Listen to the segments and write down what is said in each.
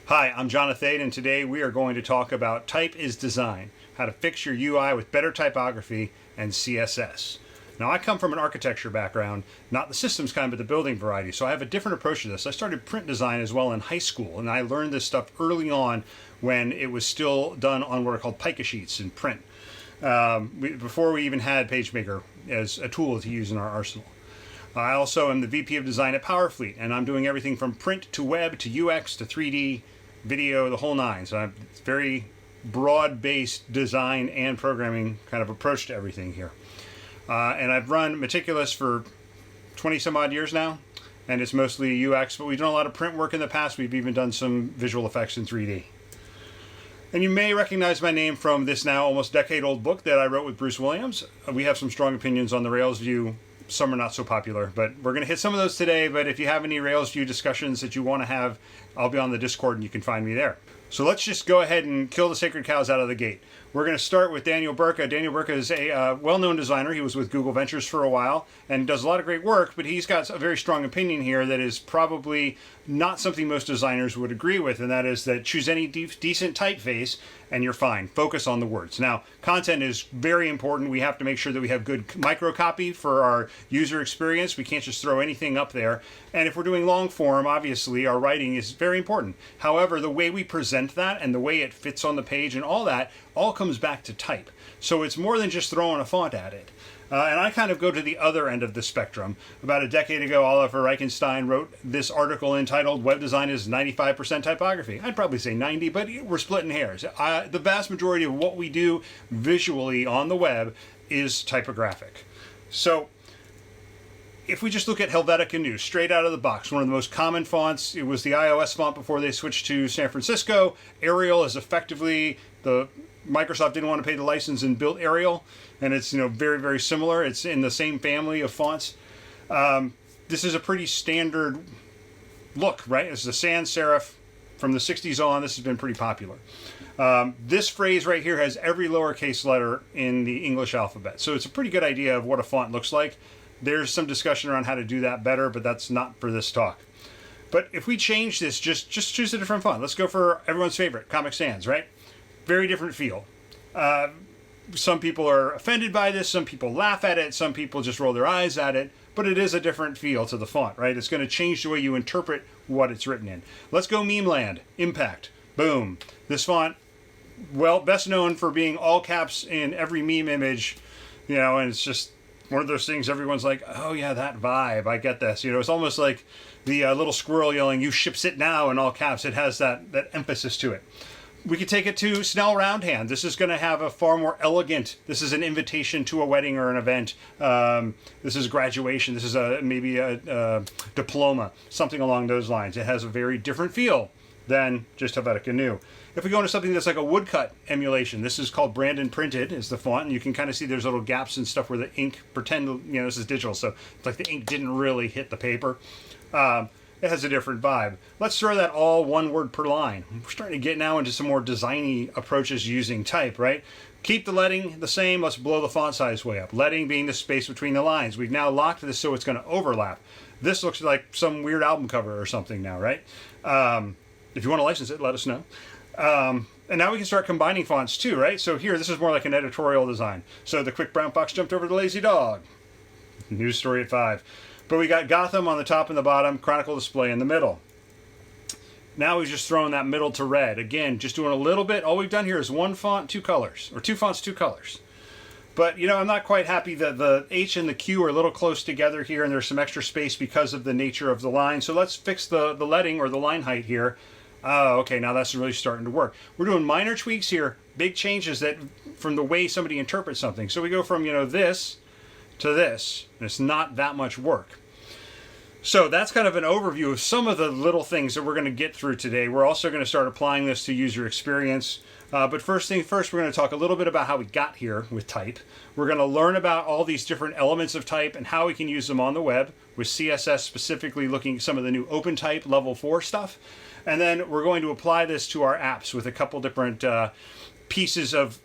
Hi, I'm John Athayde, and today we are going to talk about Type is Design, how to fix your UI with better typography and CSS. Now, I come from an architecture background, not the systems kind, but the building variety, so I have a different approach to this. I started print design as well in high school, and I learned this stuff early on when it was still done on what are called pica sheets in print, before we even had PageMaker as a tool to use in our arsenal. I also am the VP of Design at Powerfleet, and I'm doing everything from print to web to UX to 3D, video, the whole nine. So it's very broad-based design and programming kind of approach to everything here. And I've run Meticulous for 20 some odd years now, and it's mostly UX, but we've done a lot of print work in the past. We've even done some visual effects in 3D. And you may recognize my name from this now almost decade-old book that I wrote with Bruce Williams. We have some strong opinions on the Rails view. Some are not so popular, but we're going to hit some of those today. But if you have any Rails view discussions that you want to have, I'll be on the Discord and you can find me there. So let's just go ahead and kill the sacred cows out of the gate. We're going to start with Daniel Burka. Daniel Burka is a well-known designer. He was with Google Ventures for a while and does a lot of great work, but he's got a very strong opinion here that is probably not something most designers would agree with, and that is that choose any decent typeface and you're fine. Focus on the words. Now, content is very important. We have to make sure that we have good microcopy for our user experience. We can't just throw anything up there. And if we're doing long form, obviously, our writing is very important. However, the way we present that and the way it fits on the page and all that all comes back to type. So it's more than just throwing a font at it. And I kind of go to the other end of the spectrum. About a decade ago, Oliver Reichenstein wrote this article entitled Web Design is 95% Typography. I'd probably say 90, but we're splitting hairs. The vast majority of what we do visually on the web is typographic. So if we just look at Helvetica News, straight out of the box, one of the most common fonts, it was the iOS font before they switched to San Francisco. Ariel is effectively Microsoft didn't want to pay the license and built Ariel, and it's very, very similar. It's in the same family of fonts. This is a pretty standard look, right? It's the sans serif from the 60s on. This has been pretty popular. This phrase right here has every lowercase letter in the English alphabet, so it's a pretty good idea of what a font looks like. There's some discussion around how to do that better, but that's not for this talk. But if we change this, just choose a different font. Let's go for everyone's favorite, Comic Sans, right? Very different feel. Some people are offended by this, some people laugh at it, some people just roll their eyes at it, but it is a different feel to the font, right? It's going to change the way you interpret what it's written in. Let's go Meme Land, Impact, boom. This font, well, best known for being all caps in every meme image, and it's just one of those things everyone's like, oh yeah, that vibe, I get this. It's almost like the little squirrel yelling, you ships it now, in all caps. It has that emphasis to it. We could take it to Snell Roundhand. This is going to have a far more elegant, this is an invitation to a wedding or an event. This is graduation. This is maybe a diploma, something along those lines. It has a very different feel than just Helvetica New. If we go into something that's like a woodcut emulation, this is called Brandon Printed is the font, and you can kind of see there's little gaps and stuff where the ink, this is digital, so it's like the ink didn't really hit the paper. It has a different vibe. Let's throw that all one word per line. We're starting to get now into some more designy approaches using type, right? Keep the leading the same. Let's blow the font size way up. Leading being the space between the lines. We've now locked this so it's going to overlap. This looks like some weird album cover or something now, right? If you want to license it, let us know. And now we can start combining fonts too, right? So here, this is more like an editorial design. So the quick brown fox jumped over the lazy dog. News story at 5. But we got Gotham on the top and the bottom, Chronicle Display in the middle. Now we've just thrown that middle to red. Again, just doing a little bit. All we've done here is one font, two colors. Or two fonts, two colors. But, I'm not quite happy that the H and the Q are a little close together here, and there's some extra space because of the nature of the line. So let's fix the leading or the line height here. Oh, okay, now that's really starting to work. We're doing minor tweaks here, big changes that from the way somebody interprets something. So we go from, this to this, and it's not that much work. So that's kind of an overview of some of the little things that we're going to get through today. We're also going to start applying this to user experience. But first thing first, we're going to talk a little bit about how we got here with type. We're going to learn about all these different elements of type and how we can use them on the web, with CSS specifically looking at some of the new OpenType level 4 stuff. And then we're going to apply this to our apps with a couple different pieces of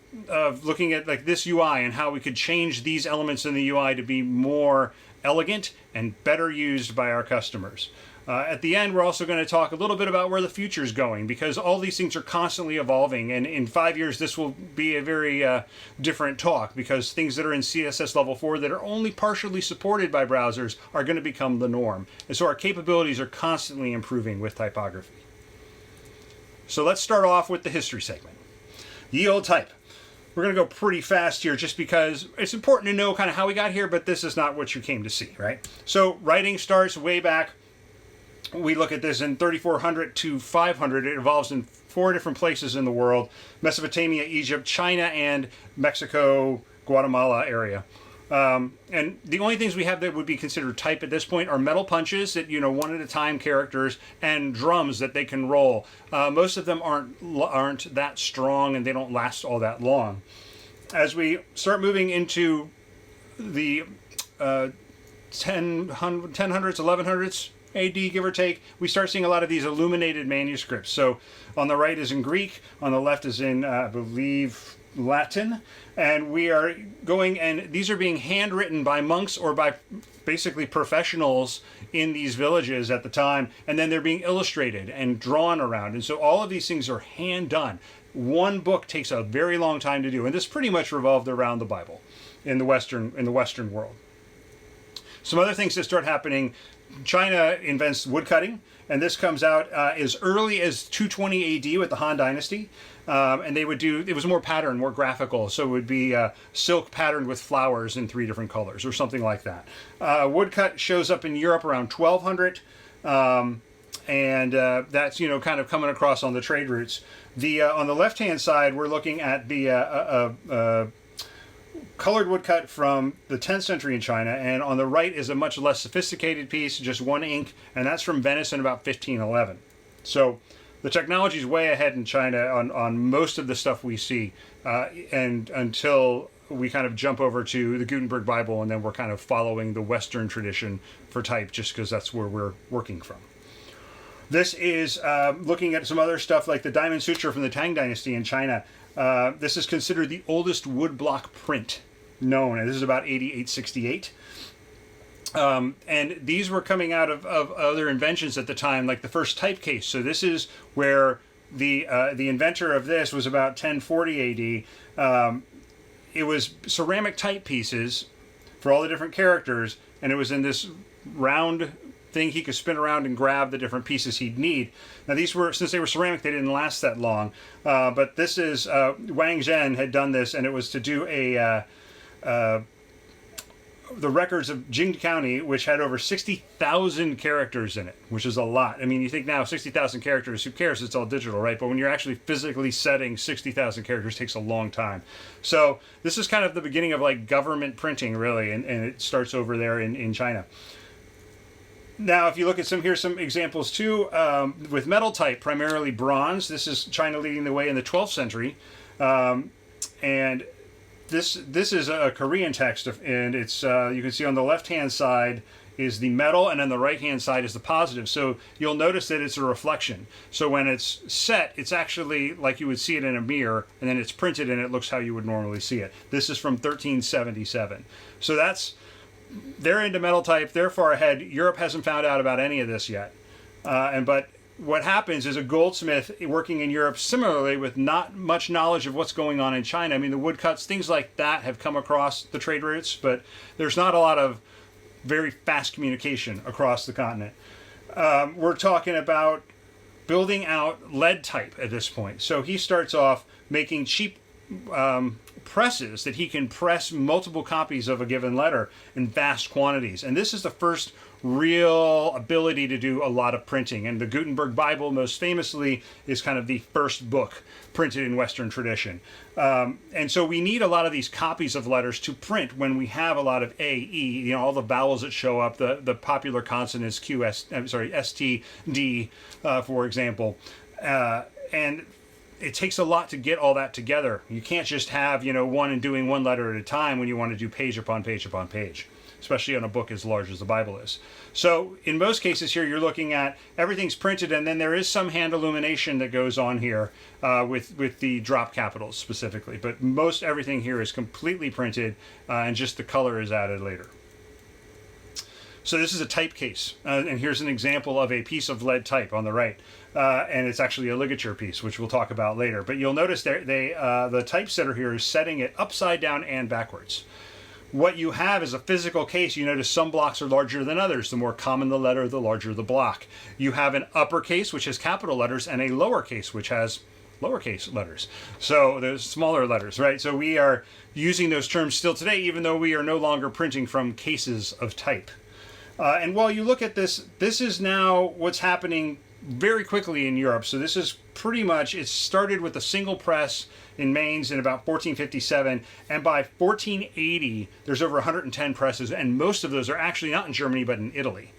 looking at like this UI and how we could change these elements in the UI to be more elegant and better used by our customers. At the end, we're also going to talk a little bit about where the future is going, because all these things are constantly evolving, and in 5 years this will be a very different talk, because things that are in CSS level 4 that are only partially supported by browsers are going to become the norm. And so our capabilities are constantly improving with typography. So let's start off with the history segment. Ye olde type. We're going to go pretty fast here just because it's important to know kind of how we got here, but this is not what you came to see, right? So writing starts way back. We look at this in 3400 to 500. It evolves in 4 different places in the world: Mesopotamia, Egypt, China, and Mexico, Guatemala area. And the only things we have that would be considered type at this point are metal punches that, one at a time characters, and drums that they can roll. Most of them aren't that strong, and they don't last all that long. As we start moving into the 1000s, 1100s, AD, give or take, we start seeing a lot of these illuminated manuscripts. So on the right is in Greek, on the left is in, I believe, Latin, and we are going, and these are being handwritten by monks or by basically professionals in these villages at the time, and then they're being illustrated and drawn around. And so all of these things are hand done. One book takes a very long time to do, and this pretty much revolved around the Bible in the Western world. Some other things that start happening: China invents woodcutting, and this comes out as early as 220 AD with the Han Dynasty. And they would do, it was more pattern, more graphical, so it would be silk patterned with flowers in 3 different colors or something like that. Woodcut shows up in Europe around 1200, and that's, kind of coming across on the trade routes. On the left-hand side, we're looking at the colored woodcut from the 10th century in China, and on the right is a much less sophisticated piece, just 1 ink, and that's from Venice in about 1511. So the technology is way ahead in China on most of the stuff we see, and until we kind of jump over to the Gutenberg Bible, and then we're kind of following the Western tradition for type, just because that's where we're working from. This is looking at some other stuff like the Diamond Suture from the Tang Dynasty in China. This is considered the oldest woodblock print known, and this is about 8868. And these were coming out of other inventions at the time, like the first typecase. So this is where the inventor of this was about 1040 AD. It was ceramic type pieces for all the different characters, and it was in this round thing he could spin around and grab the different pieces he'd need. Now these were, since they were ceramic, they didn't last that long. But this is, Wang Zhen had done this, and it was to do the records of Jing County, which had over 60,000 characters in it, which is a lot. I mean, you think now 60,000 characters, who cares? It's all digital, right? But when you're actually physically setting 60,000 characters, it takes a long time. So this is kind of the beginning of like government printing, really, and it starts over there in China. Now, if you look at here's some examples too, with metal type, primarily bronze. This is China leading the way in the 12th century, and this is a Korean text, and it's you can see on the left-hand side is the metal, and on the right-hand side is the positive. So you'll notice that it's a reflection. So when it's set, it's actually like you would see it in a mirror, and then it's printed, and it looks how you would normally see it. This is from 1377. So they're into metal type. They're far ahead. Europe hasn't found out about any of this yet. But what happens is a goldsmith working in Europe similarly with not much knowledge of what's going on in China. I mean, the woodcuts, things like that have come across the trade routes, but there's not a lot of very fast communication across the continent. We're talking about building out lead type at this point. So he starts off making cheap presses that he can press multiple copies of a given letter in vast quantities. And this is the first real ability to do a lot of printing. And the Gutenberg Bible, most famously, is kind of the first book printed in Western tradition. And so we need a lot of these copies of letters to print when we have a lot of A, E, all the vowels that show up, the popular consonants, S, T, D, for example. And it takes a lot to get all that together. You can't just have, one and doing one letter at a time when you want to do page upon page upon page, especially on a book as large as the Bible is. So in most cases here, you're looking at everything's printed, and then there is some hand illumination that goes on here with the drop capitals specifically. But most everything here is completely printed, and just the color is added later. So this is a type case, and here's an example of a piece of lead type on the right, and it's actually a ligature piece, which we'll talk about later. But you'll notice the typesetter here is setting it upside down and backwards. What you have is a physical case. You notice some blocks are larger than others. The more common the letter, the larger the block. You have an uppercase, which has capital letters, and a lowercase, which has lowercase letters. So there's smaller letters, right? So we are using those terms still today, even though we are no longer printing from cases of type. And while you look at this, this is now what's happening very quickly in Europe. So this is pretty much, it started with a single press in Mainz in about 1457, and by 1480 there's over 110 presses, and most of those are actually not in Germany but in Italy.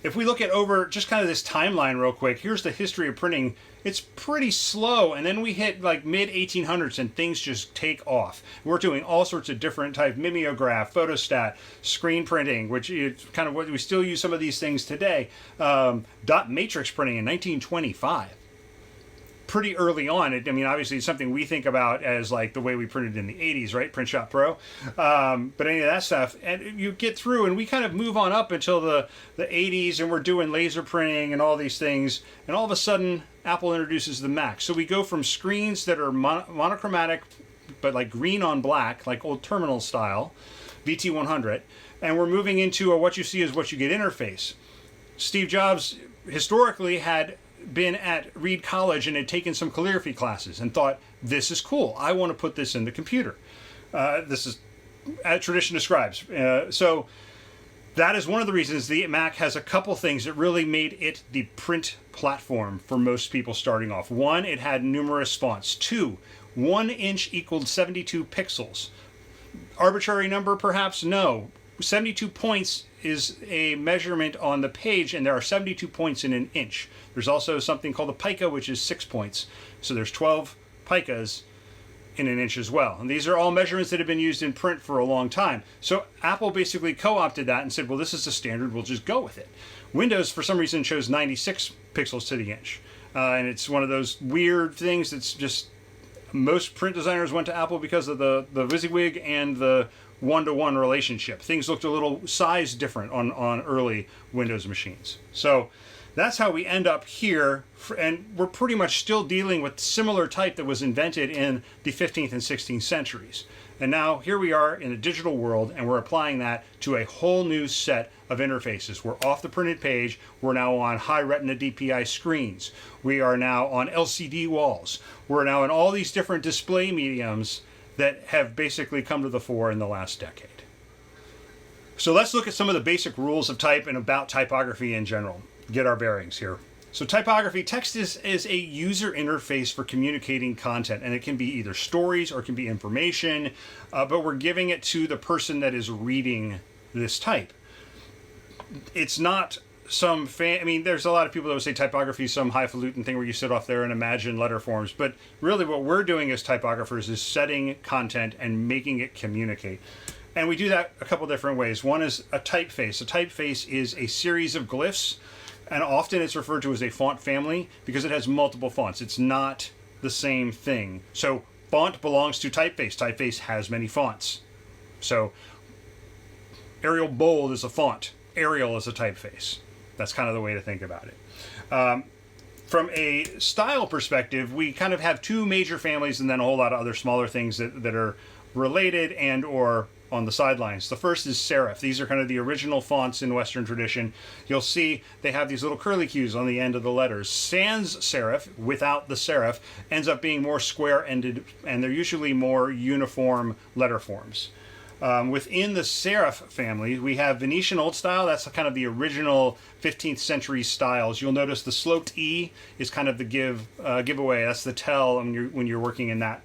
If we look at over just kind of this timeline real quick, here's the history of printing. It's pretty slow, and then we hit like mid 1800s and things just take off. We're doing all sorts of different types: mimeograph, photostat, screen printing, which is kind of what we still use some of these things today. Dot matrix printing in 1925. Pretty early on. I mean, obviously it's something we think about as like the way we printed in the 80s, right? Print Shop Pro. But any of that stuff, and you get through, and we kind of move on up until the 80s, and we're doing laser printing and all these things, and all of a sudden Apple introduces the Mac. So we go from screens that are monochromatic but like green on black, like old terminal style, VT100, and we're moving into a what you see is what you get interface. Steve Jobs historically had been at Reed College and had taken some calligraphy classes and thought, this is cool, I want to put this in the computer. This is as tradition describes. So that is one of the reasons the Mac has a couple things that really made it the print platform for most people starting off. One, it had numerous fonts. Two, 1 inch equaled 72 pixels. Arbitrary number perhaps? No. 72 points is a measurement on the page, and there are 72 points in an inch. There's also something called a pica, which is 6 points. So there's 12 picas in an inch as well. And these are all measurements that have been used in print for a long time. So Apple basically co-opted that and said, well, this is the standard, we'll just go with it. Windows, for some reason, chose 96 pixels to the inch. And it's one of those weird things that's just, most print designers went to Apple because of the WYSIWYG and the one-to-one relationship. Things looked a little size different on early Windows machines. So that's how we end up here, and we're pretty much still dealing with similar type that was invented in the 15th and 16th centuries. And now here we are in a digital world, and we're applying that to a whole new set of interfaces. We're off the printed page, we're now on high retina DPI screens, we are now on LCD walls, we're now in all these different display mediums that have basically come to the fore in the last decade. So let's look at some of the basic rules of type and about typography in general. Get our bearings here. So typography, text is a user interface for communicating content, and it can be either stories or it can be information, but we're giving it to the person that is reading this type. It's not some I mean, there's a lot of people that would say typography is some highfalutin thing where you sit off there and imagine letter forms, but really what we're doing as typographers is setting content and making it communicate. And we do that a couple different ways. One is a typeface. A typeface is a series of glyphs, and often it's referred to as a font family because it has multiple fonts. It's not the same thing. So font belongs to typeface. Typeface has many fonts. So Arial bold is a font. Ariel is a typeface. That's kind of the way to think about it. From a style perspective, we kind of have two major families and then a whole lot of other smaller things that are related and or on the sidelines. The first is serif. These are kind of the original fonts in Western tradition. You'll see they have these little curly cues on the end of the letters. Sans serif, without the serif, ends up being more square-ended, and they're usually more uniform letter forms. Within the serif family, we have Venetian Old Style. That's kind of the original 15th century styles. You'll notice the sloped E is kind of the giveaway. That's the tell when you're working in that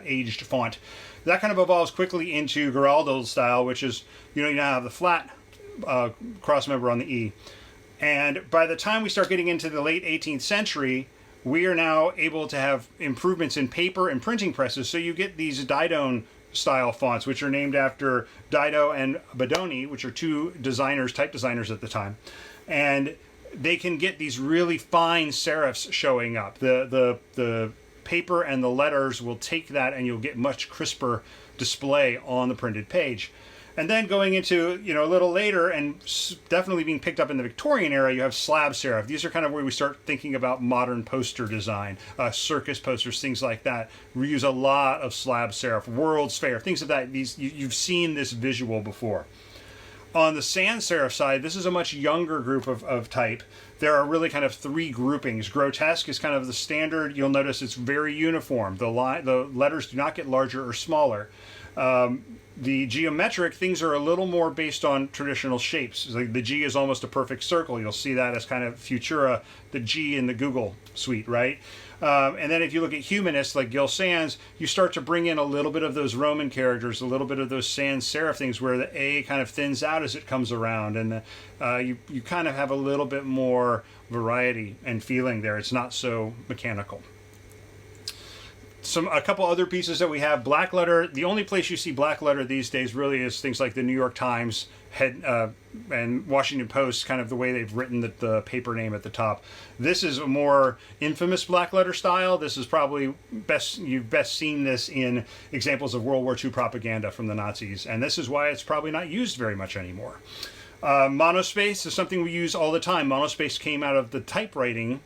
aged font. That kind of evolves quickly into Geraldo style, which is, you now have the flat cross member on the E. And by the time we start getting into the late 18th century, we are now able to have improvements in paper and printing presses. So you get these Didone style fonts, which are named after Dido and Bodoni, which are two designers, type designers at the time. And they can get these really fine serifs showing up. The paper and the letters will take that, and you'll get much crisper display on the printed page. And then going into, a little later and definitely being picked up in the Victorian era, you have slab serif. These are kind of where we start thinking about modern poster design, circus posters, things like that. We use a lot of slab serif, World's Fair, things of that. You've seen this visual before. On the sans serif side, this is a much younger group of type. There are really kind of three groupings. Grotesque is kind of the standard. You'll notice it's very uniform. The letters do not get larger or smaller. The geometric things are a little more based on traditional shapes. Like the G is almost a perfect circle. You'll see that as kind of Futura, the G in the Google suite, right? And then if you look at humanists like Gil Sans, you start to bring in a little bit of those Roman characters, a little bit of those sans serif things where the A kind of thins out as it comes around, and you kind of have a little bit more variety and feeling there. It's not so mechanical. A couple other pieces that we have. Black letter. The only place you see black letter these days really is things like the New York Times and Washington Post, kind of the way they've written the paper name at the top. This is a more infamous black letter style. This is probably you've best seen this in examples of World War II propaganda from the Nazis, and this is why it's probably not used very much anymore. Monospace is something we use all the time. Monospace came out of the typewriting,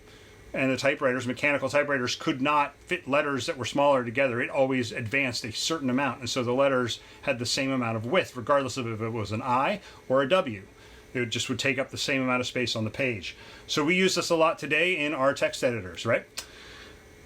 and the typewriters, mechanical typewriters, could not fit letters that were smaller together. It always advanced a certain amount, and so the letters had the same amount of width, regardless of if it was an I or a W. It just would take up the same amount of space on the page. So we use this a lot today in our text editors, right?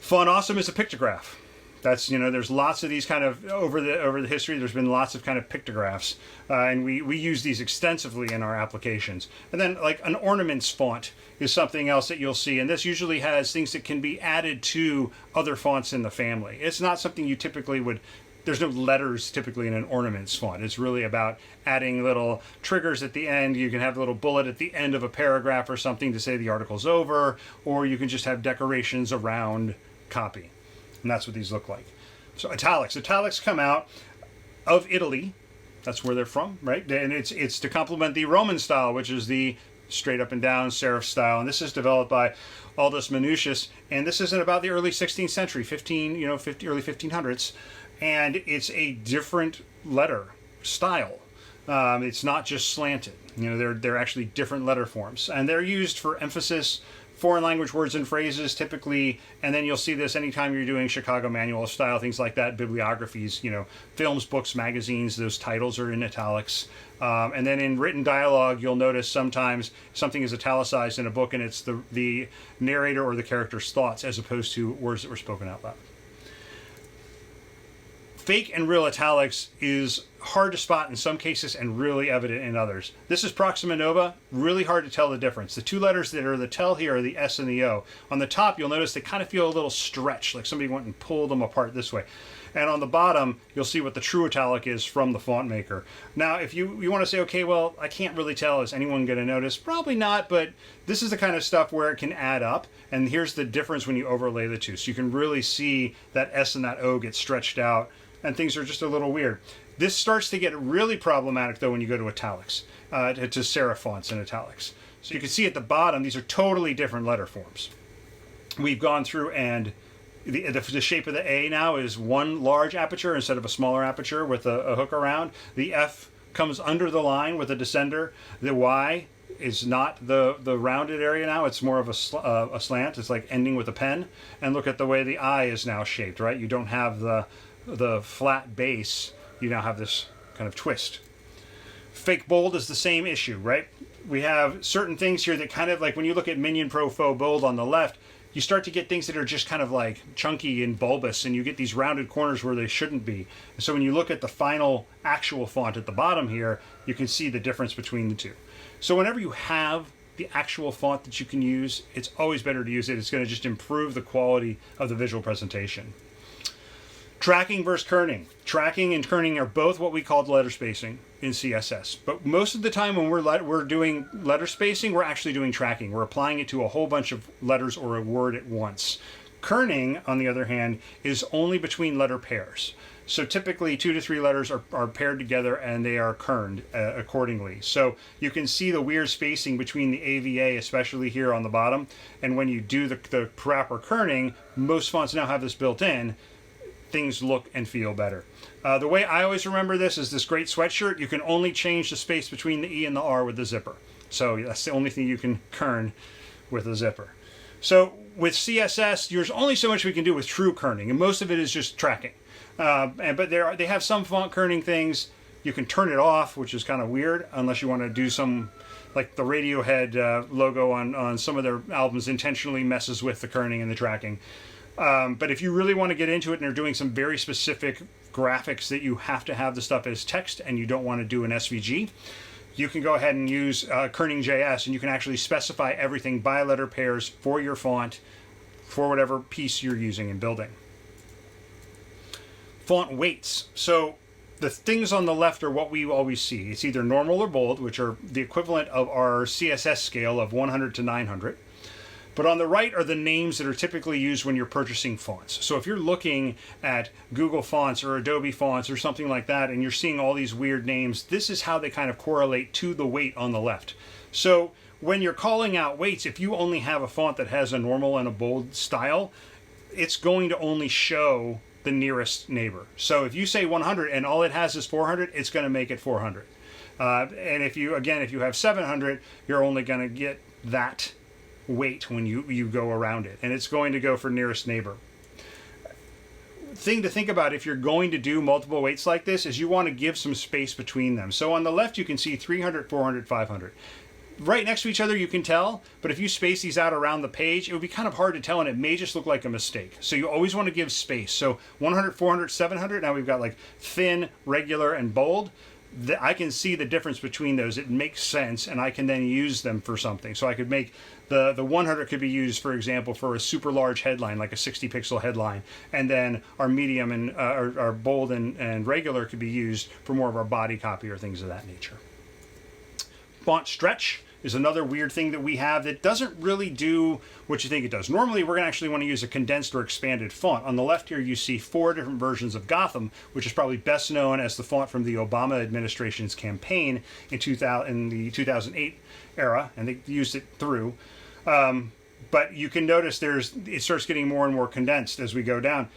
Font Awesome is a pictograph. That's, there's lots of these kind of, over the history, there's been lots of kind of pictographs, and we use these extensively in our applications. And then like an ornaments font is something else that you'll see, and this usually has things that can be added to other fonts in the family. It's not something you typically would, there's no letters typically in an ornaments font. It's really about adding little triggers at the end. You can have a little bullet at the end of a paragraph or something to say the article's over, or you can just have decorations around copy. And that's what these look like. So italics. Italics come out of Italy. That's where they're from, right? And it's to complement the Roman style, which is the straight up and down serif style. And this is developed by Aldus Manutius. And this is in about the early 16th century, early 1500s. And it's a different letter style. It's not just slanted. They're actually different letter forms. And they're used for emphasis, foreign language words and phrases typically, and then you'll see this anytime you're doing Chicago manual style, things like that, bibliographies, films, books, magazines, those titles are in italics. And then in written dialogue, you'll notice sometimes something is italicized in a book and it's the narrator or the character's thoughts as opposed to words that were spoken out loud. Fake and real italics is hard to spot in some cases and really evident in others. This is Proxima Nova, really hard to tell the difference. The two letters that are the tell here are the S and the O. On the top, you'll notice they kind of feel a little stretched, like somebody went and pulled them apart this way. And on the bottom, you'll see what the true italic is from the font maker. Now, if you want to say, okay, well, I can't really tell, is anyone going to notice? Probably not, but this is the kind of stuff where it can add up. And here's the difference when you overlay the two. So you can really see that S and that O get stretched out, and things are just a little weird. This starts to get really problematic, though, when you go to italics, to serif fonts and italics. So you can see at the bottom, these are totally different letter forms. We've gone through, and the shape of the A now is one large aperture instead of a smaller aperture with a hook around. The F comes under the line with a descender. The Y is not the rounded area now. It's more of a slant. It's like ending with a pen. And look at the way the I is now shaped, right? You don't have the flat base. You now have this kind of twist. Fake bold is the same issue, right? We have certain things here that kind of like when you look at Minion Pro Faux Bold on the left, you start to get things that are just kind of like chunky and bulbous, and you get these rounded corners where they shouldn't be. And so when you look at the final actual font at the bottom here, you can see the difference between the two. So whenever you have the actual font that you can use, it's always better to use it. It's going to just improve the quality of the visual presentation. Tracking versus kerning. Tracking and kerning are both what we call letter spacing in CSS. But most of the time when we're doing letter spacing, we're actually doing tracking. We're applying it to a whole bunch of letters or a word at once. Kerning, on the other hand, is only between letter pairs. So typically 2 to 3 letters are paired together and they are kerned accordingly. So you can see the weird spacing between the AVA, especially here on the bottom. And when you do the proper kerning, most fonts now have this built in. things look and feel better. The way I always remember this is this great sweatshirt. You can only change the space between the E and the R with the zipper. So that's the only thing you can kern with a zipper. So with CSS, there's only so much we can do with true kerning, and most of it is just tracking. But they have some font kerning things. You can turn it off, which is kind of weird, unless you want to do some, like the Radiohead logo on some of their albums intentionally messes with the kerning and the tracking. But if you really want to get into it and are doing some very specific graphics that you have to have the stuff as text and you don't want to do an SVG, you can go ahead and use Kerning Js, and you can actually specify everything by letter pairs for your font for whatever piece you're using in building. Font weights. So the things on the left are what we always see. It's either normal or bold, which are the equivalent of our CSS scale of 100 to 900. But on the right are the names that are typically used when you're purchasing fonts. So if you're looking at Google Fonts or Adobe Fonts or something like that, and you're seeing all these weird names, this is how they kind of correlate to the weight on the left. So when you're calling out weights, if you only have a font that has a normal and a bold style, it's going to only show the nearest neighbor. So if you say 100 and all it has is 400, it's going to make it 400. And if you have 700, you're only going to get that weight when you go around it, and it's going to go for nearest neighbor. Thing to think about if you're going to do multiple weights like this is you want to give some space between them. So on the left you can see 300, 400, 500. Right next to each other you can tell, but if you space these out around the page, it would be kind of hard to tell, and it may just look like a mistake. So you always want to give space. So 100, 400, 700, now we've got like thin, regular, and bold. I can see the difference between those. It makes sense, and I can then use them for something. So I could make the 100 could be used, for example, for a super large headline, like a 60 pixel headline, and then our medium and our bold and regular could be used for more of our body copy or things of that nature. Font stretch is another weird thing that we have that doesn't really do what you think it does. Normally, we're going to actually want to use a condensed or expanded font. On the left here, you see 4 different versions of Gotham, which is probably best known as the font from the Obama administration's campaign in the 2008 era, and they used it through. But you can notice it starts getting more and more condensed as we go down.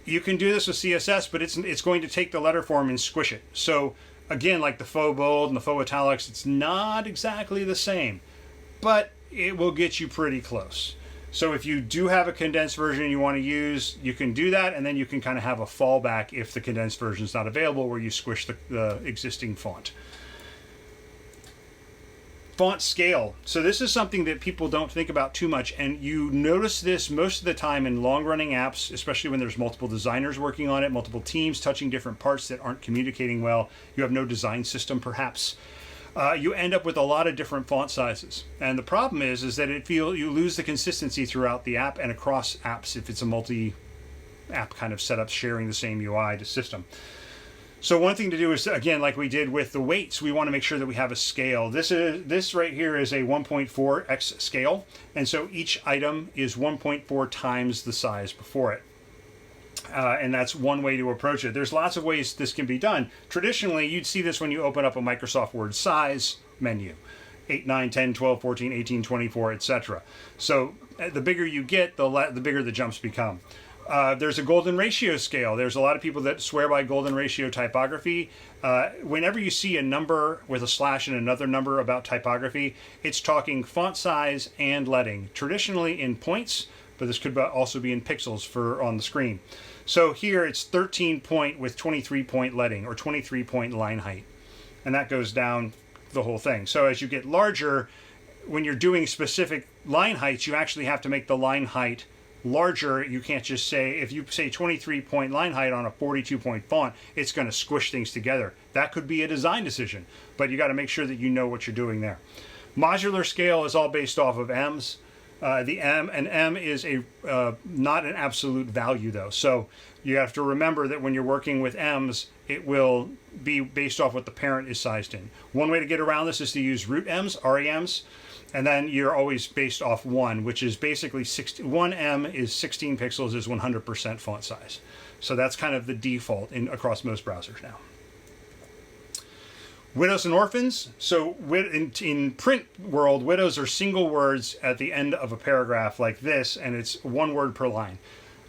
You can do this with CSS, but it's going to take the letter form and squish it. So again, like the faux bold and the faux italics, it's not exactly the same, but it will get you pretty close. So if you do have a condensed version you want to use, you can do that, and then you can kind of have a fallback if the condensed version is not available, where you squish the existing font. Font scale. So this is something that people don't think about too much, and you notice this most of the time in long-running apps, especially when there's multiple designers working on it, multiple teams touching different parts that aren't communicating well. You have no design system, perhaps. You end up with a lot of different font sizes, and the problem is that you lose the consistency throughout the app and across apps if it's a multi-app kind of setup sharing the same UI to system. So one thing to do is, again, like we did with the weights, we want to make sure that we have a scale. This right here is a 1.4x scale, and so each item is 1.4 times the size before it. And that's one way to approach it. There's lots of ways this can be done. Traditionally, you'd see this when you open up a Microsoft Word size menu. 8, 9, 10, 12, 14, 18, 24, etc. So the bigger you get, the bigger the jumps become. There's a golden ratio scale. There's a lot of people that swear by golden ratio typography. Whenever you see a number with a slash and another number about typography, it's talking font size and leading. Traditionally in points, but this could also be in pixels on the screen. So here it's 13 point with 23 point leading, or 23 point line height. And that goes down the whole thing. So as you get larger, when you're doing specific line heights, you actually have to make the line height larger. You can't just say, if you say 23 point line height on a 42 point font, it's going to squish things together. That could be a design decision, but you got to make sure that you know what you're doing there. Modular scale is all based off of M's. M is not an absolute value though. So you have to remember that when you're working with M's, it will be based off what the parent is sized in. One way to get around this is to use root M's, REMs, and then you're always based off 1, which is basically 1M is 16 pixels is 100% font size. So that's kind of the default across most browsers now. Widows and orphans. So in print world, widows are single words at the end of a paragraph like this, and it's 1 word per line.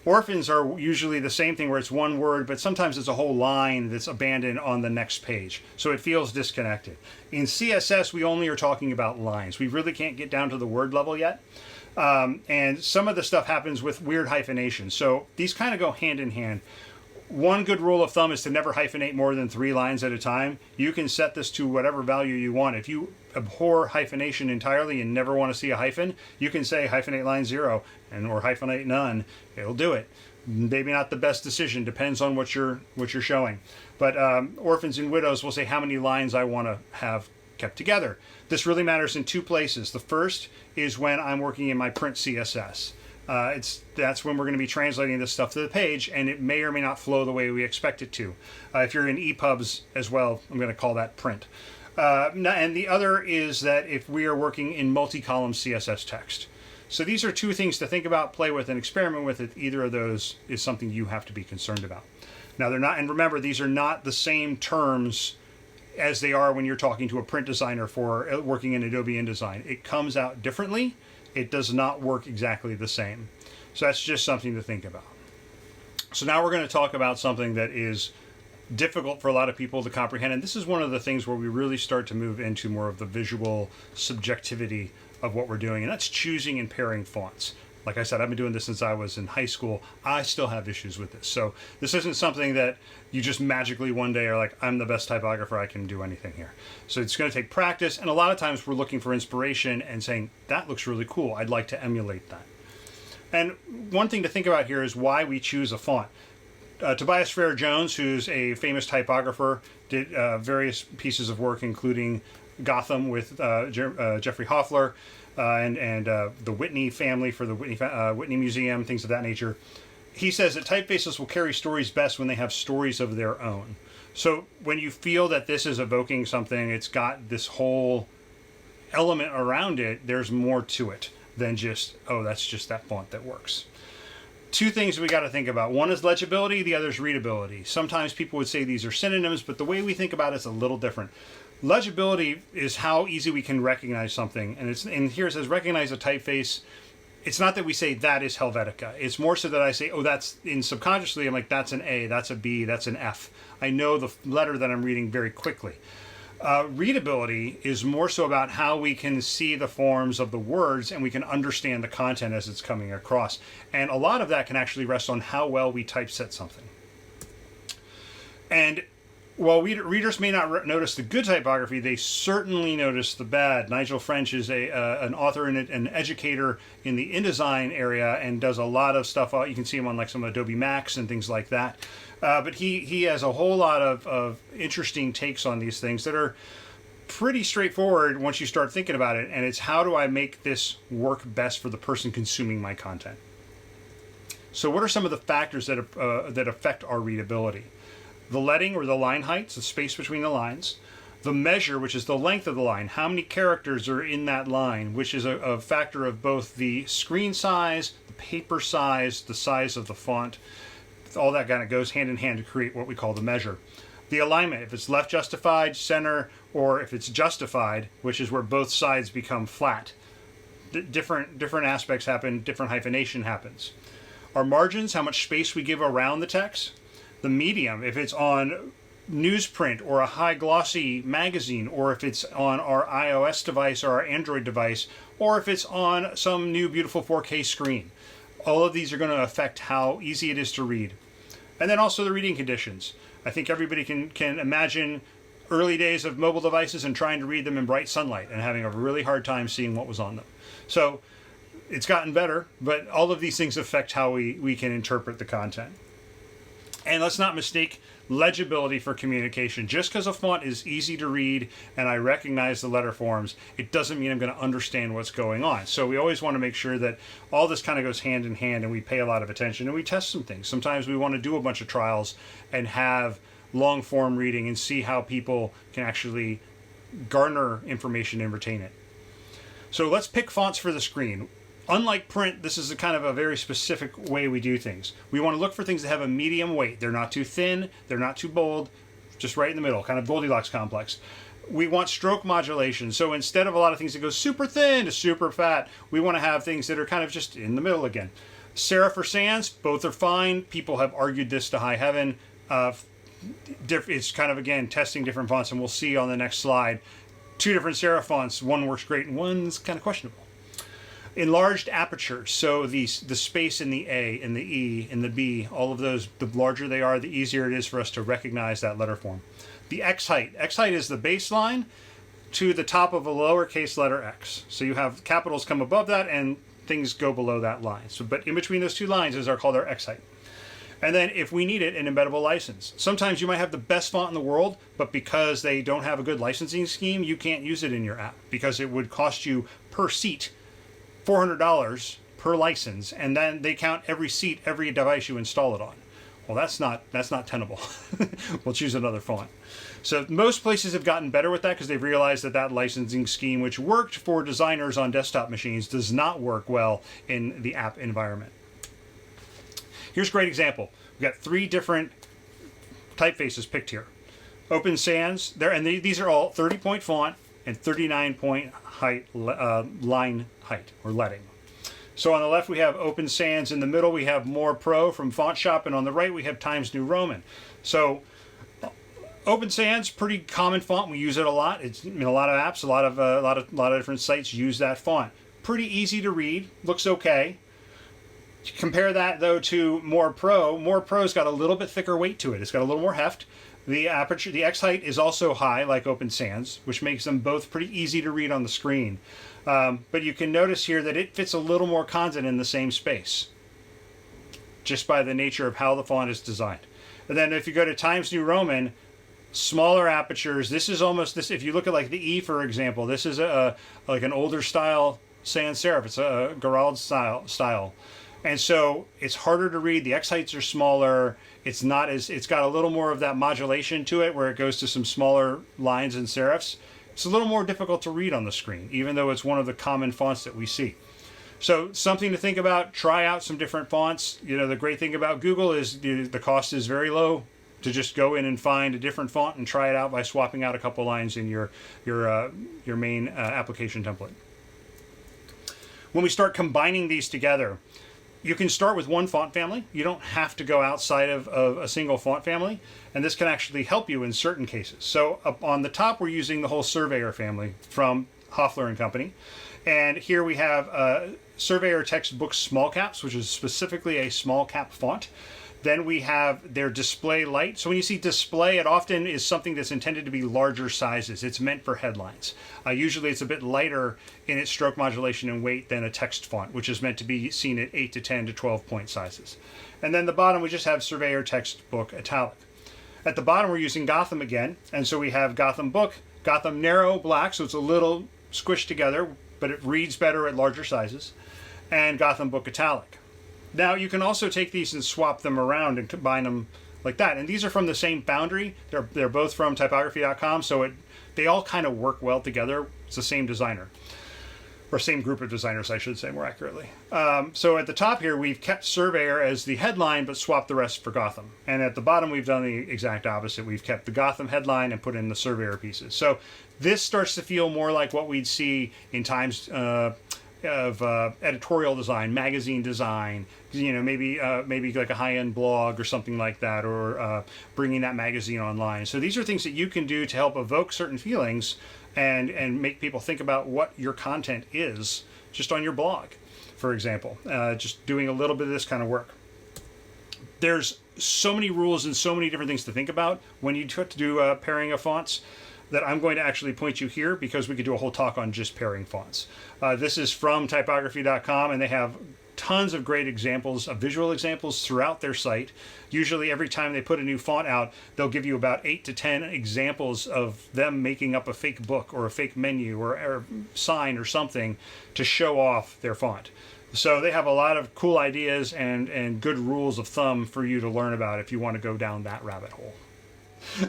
Orphans are usually the same thing where it's one word, but sometimes it's a whole line that's abandoned on the next page. So it feels disconnected. In CSS, we only are talking about lines. We really can't get down to the word level yet. And some of the stuff happens with weird hyphenation. So these kind of go hand in hand. One good rule of thumb is to never hyphenate more than 3 lines at a time. You can set this to whatever value you want. If you abhor hyphenation entirely and never want to see a hyphen, you can say hyphenate line 0 or hyphenate none. It'll do it. Maybe not the best decision, depends on what you're showing. But orphans and widows will say how many lines I want to have kept together. This really matters in 2 places. The first is when I'm working in my print CSS. That's when we're going to be translating this stuff to the page, and it may or may not flow the way we expect it to. If you're in EPUBs as well, I'm going to call that print. And the other is that if we are working in multi-column CSS text. So these are 2 things to think about, play with, and experiment with. If either of those is something you have to be concerned about. Now they're not, and remember, these are not the same terms as they are when you're talking to a print designer for working in Adobe InDesign. It comes out differently. It does not work exactly the same. So that's just something to think about. So now we're going to talk about something that is difficult for a lot of people to comprehend. And this is one of the things where we really start to move into more of the visual subjectivity of what we're doing. And that's choosing and pairing fonts. Like I said, I've been doing this since I was in high school. I still have issues with this. So this isn't something that you just magically one day are like, I'm the best typographer, I can do anything here. So it's going to take practice. And a lot of times we're looking for inspiration and saying, that looks really cool. I'd like to emulate that. And one thing to think about here is why we choose a font. Tobias Frere-Jones, who's a famous typographer, did various pieces of work, including Gotham with Jeffrey Hoffler, and the Whitney family for the Whitney Museum, things of that nature. He says that typefaces will carry stories best when they have stories of their own. So when you feel that this is evoking something, it's got this whole element around it, there's more to it than just, oh, that's just that font that works. 2 things we got to think about. One is legibility, the other is readability. Sometimes people would say these are synonyms, but the way we think about it is a little different. Legibility is how easy we can recognize something. And here it says recognize a typeface. It's not that we say that is Helvetica. It's more so that I say, oh, that's, in subconsciously, I'm like, that's an A, that's a B, that's an F. I know the letter that I'm reading very quickly. Readability is more so about how we can see the forms of the words and we can understand the content as it's coming across. And a lot of that can actually rest on how well we typeset something. And while readers may not notice the good typography, they certainly notice the bad. Nigel French is an author and an educator in the InDesign area and does a lot of stuff. You can see him on like some Adobe Max and things like that. But he has a whole lot of interesting takes on these things that are pretty straightforward once you start thinking about it. And it's how do I make this work best for the person consuming my content? So what are some of the factors that affect our readability? The leading or the line height, the space between the lines. The measure, which is the length of the line. How many characters are in that line, which is a factor of both the screen size, the paper size, the size of the font. All that kind of goes hand in hand to create what we call the measure. The alignment, if it's left justified, center, or if it's justified, which is where both sides become flat. Different aspects happen, different hyphenation happens. Our margins, how much space we give around the text. The medium, if it's on newsprint or a high glossy magazine, or if it's on our iOS device or our Android device, or if it's on some new beautiful 4K screen. All of these are going to affect how easy it is to read. And then also the reading conditions. I think everybody can imagine early days of mobile devices and trying to read them in bright sunlight and having a really hard time seeing what was on them. So it's gotten better, but all of these things affect how we can interpret the content. And let's not mistake legibility for communication. Just because a font is easy to read and I recognize the letter forms, it doesn't mean I'm going to understand what's going on. So we always want to make sure that all this kind of goes hand in hand and we pay a lot of attention and we test some things. Sometimes we want to do a bunch of trials and have long form reading and see how people can actually garner information and retain it. So let's pick fonts for the screen. Unlike print, this is a kind of a very specific way we do things. We want to look for things that have a medium weight. They're not too thin, they're not too bold, just right in the middle, kind of Goldilocks complex. We want stroke modulation. So instead of a lot of things that go super thin to super fat, we want to have things that are kind of just in the middle again. Serif or sans, both are fine. People have argued this to high heaven. It's kind of, again, testing different fonts, and we'll see on the next slide. Two different serif fonts. One works great and one's kind of questionable. Enlarged apertures, so the space in the A, in the E, in the B, all of those, the larger they are, the easier it is for us to recognize that letter form. The X height. X height is the baseline to the top of a lowercase letter x. So you have capitals come above that and things go below that line. So, but in between those two lines is called our X height. And then if we need it, an embeddable license. Sometimes you might have the best font in the world, but because they don't have a good licensing scheme, you can't use it in your app because it would cost you per seat $400 per license, and then they count every seat, every device you install it on. Well, that's not tenable. We'll choose another font. So most places have gotten better with that because they've realized that that licensing scheme, which worked for designers on desktop machines, does not work well in the app environment. Here's a great example. We've got 3 different typefaces picked here. Open Sans, these are all 30-point font and 39-point height, line height or leading. So on the left we have Open Sans, in the middle we have More Pro from Font Shop, and on the right we have Times New Roman. So Open Sans, pretty common font. We use it a lot. It's in a lot of apps. A lot of different sites use that font. Pretty easy to read. Looks okay. Compare that though to More Pro. More Pro's got a little bit thicker weight to it. It's got a little more heft. The aperture, the X height is also high, like Open Sans, which makes them both pretty easy to read on the screen. But you can notice here that it fits a little more content in the same space, just by the nature of how the font is designed. And then if you go to Times New Roman, smaller apertures. This is almost this. If you look at like the E, for example, this is like an older style sans serif. It's a Gerald style. And so it's harder to read. The X heights are smaller. It's got a little more of that modulation to it where it goes to some smaller lines and serifs. It's a little more difficult to read on the screen, even though it's one of the common fonts that we see. So something to think about, try out some different fonts. You know, the great thing about Google is the cost is very low to just go in and find a different font and try it out by swapping out a couple lines in your main application template. When we start combining these together, you can start with one font family. You don't have to go outside of a single font family, and this can actually help you in certain cases. So up on the top, we're using the whole Surveyor family from Hoffler & Company. And here we have Surveyor Textbook Small Caps, which is specifically a small cap font. Then we have their Display Light. So when you see display, it often is something that's intended to be larger sizes. It's meant for headlines. Usually it's a bit lighter in its stroke modulation and weight than a text font, which is meant to be seen at 8 to 10 to 12 point sizes. And then the bottom, we just have Surveyor Textbook Italic. At the bottom, we're using Gotham again. And so we have Gotham Book, Gotham Narrow Black, so it's a little squished together, but it reads better at larger sizes, and Gotham Book Italic. Now you can also take these and swap them around and combine them like that. And these are from the same foundry. They're both from typography.com, so they all kind of work well together. It's the same designer, or same group of designers, I should say more accurately. So at the top here, we've kept Surveyor as the headline, but swapped the rest for Gotham. And at the bottom, we've done the exact opposite. We've kept the Gotham headline and put in the Surveyor pieces. So this starts to feel more like what we'd see in times of editorial design, magazine design, you know, maybe like a high-end blog or something like that, or bringing that magazine online. So these are things that you can do to help evoke certain feelings and make people think about what your content is just on your blog, for example. Just doing a little bit of this kind of work. There's so many rules and so many different things to think about when you have to do pairing of fonts, that I'm going to actually point you here because we could do a whole talk on just pairing fonts. This is from typography.com, and they have tons of great examples, of visual examples throughout their site. Usually every time they put a new font out, they'll give you about 8 to 10 examples of them making up a fake book or a fake menu or sign or something to show off their font. So they have a lot of cool ideas and good rules of thumb for you to learn about if you want to go down that rabbit hole.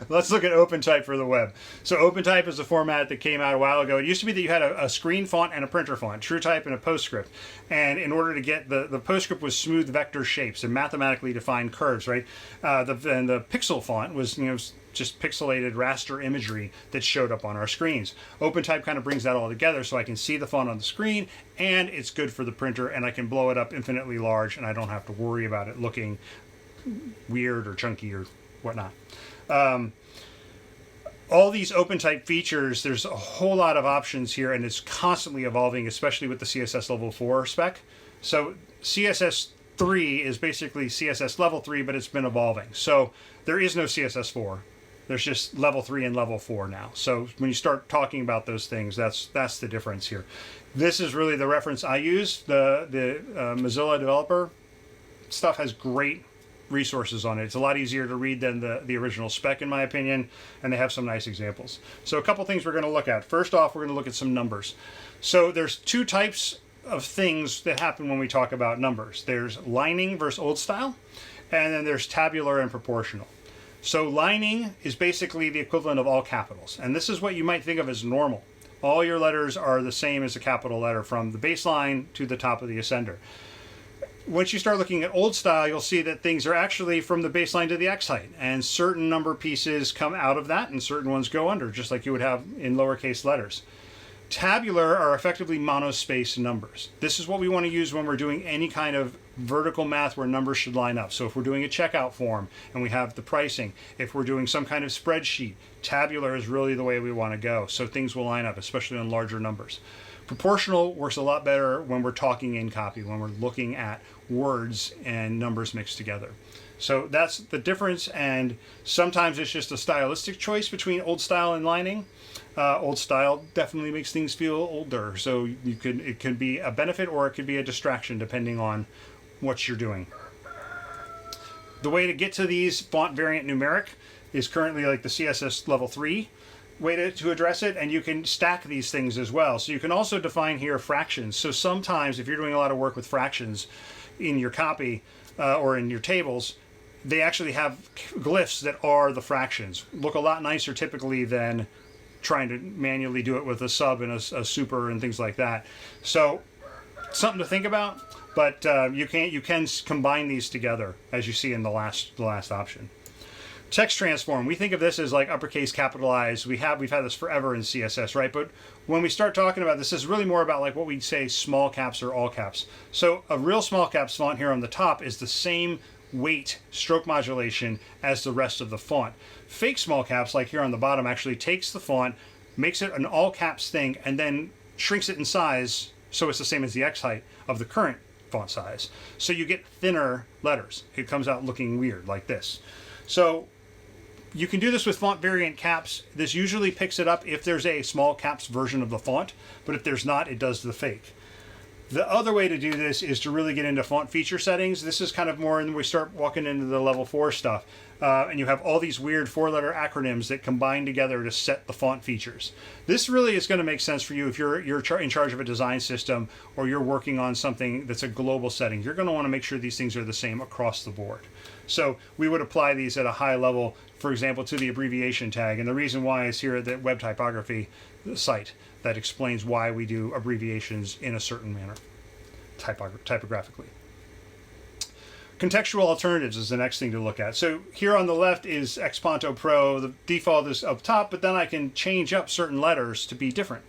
Let's look at OpenType for the web. So OpenType is a format that came out a while ago. It used to be that you had a screen font and a printer font, TrueType and a PostScript. And in order to get the PostScript was smooth vector shapes and mathematically defined curves, right? And the Pixel font was, you know, just pixelated raster imagery that showed up on our screens. OpenType kind of brings that all together so I can see the font on the screen, and it's good for the printer, and I can blow it up infinitely large, and I don't have to worry about it looking weird or chunky or whatnot. All these OpenType features, there's a whole lot of options here, and it's constantly evolving, especially with the CSS Level 4 spec. So CSS 3 is basically CSS Level 3, but it's been evolving. So there is no CSS 4. There's just Level 3 and Level 4 now. So when you start talking about those things, that's the difference here. This is really the reference I use. The Mozilla developer stuff has great resources on it. It's a lot easier to read than the original spec, in my opinion, and they have some nice examples. So a couple things we're going to look at. First off, we're going to look at some numbers. So there's two types of things that happen when we talk about numbers. There's lining versus old style, and then there's tabular and proportional. So lining is basically the equivalent of all capitals, and this is what you might think of as normal. All your letters are the same as a capital letter from the baseline to the top of the ascender. Once you start looking at old style, you'll see that things are actually from the baseline to the X height, and certain number pieces come out of that and certain ones go under, just like you would have in lowercase letters. Tabular are effectively monospace numbers. This is what we want to use when we're doing any kind of vertical math where numbers should line up. So if we're doing a checkout form and we have the pricing, if we're doing some kind of spreadsheet, tabular is really the way we want to go. So things will line up, especially on larger numbers. Proportional works a lot better when we're talking in copy, when we're looking at words and numbers mixed together. So that's the difference, and sometimes it's just a stylistic choice between old style and lining. Old style definitely makes things feel older, so it could be a benefit or it could be a distraction depending on what you're doing. The way to get to these font variant numeric is currently like the CSS Level 3 way to address it, and you can stack these things as well. So you can also define here fractions. So sometimes if you're doing a lot of work with fractions in your copy or in your tables, they actually have glyphs that are the fractions. Look a lot nicer typically than trying to manually do it with a sub and a super and things like that. So something to think about, but you can combine these together as you see in the last option. Text transform, we think of this as like uppercase capitalized. We've had this forever in CSS, right? But when we start talking about this is really more about like what we'd say small caps or all caps. So a real small caps font here on the top is the same weight stroke modulation as the rest of the font. Fake small caps, like here on the bottom, actually takes the font, makes it an all caps thing, and then shrinks it in size so it's the same as the X height of the current font size. So you get thinner letters. It comes out looking weird like this. So you can do this with font variant caps. This usually picks it up if there's a small caps version of the font, but if there's not, it does the fake. The other way to do this is to really get into font feature settings. This is kind of more when we start walking into the level 4 stuff. And you have all these weird 4-letter acronyms that combine together to set the font features. This really is going to make sense for you if you're in charge of a design system or you're working on something that's a global setting. You're going to want to make sure these things are the same across the board. So we would apply these at a high level, for example, to the abbreviation tag. And the reason why is here at the web typography site that explains why we do abbreviations in a certain manner, typographically. Contextual alternatives is the next thing to look at. So here on the left is Xponto Pro. The default is up top, but then I can change up certain letters to be different.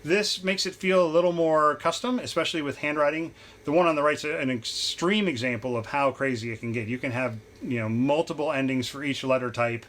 This makes it feel a little more custom, especially with handwriting. The one on the right is an extreme example of how crazy it can get. You can have multiple endings for each letter type,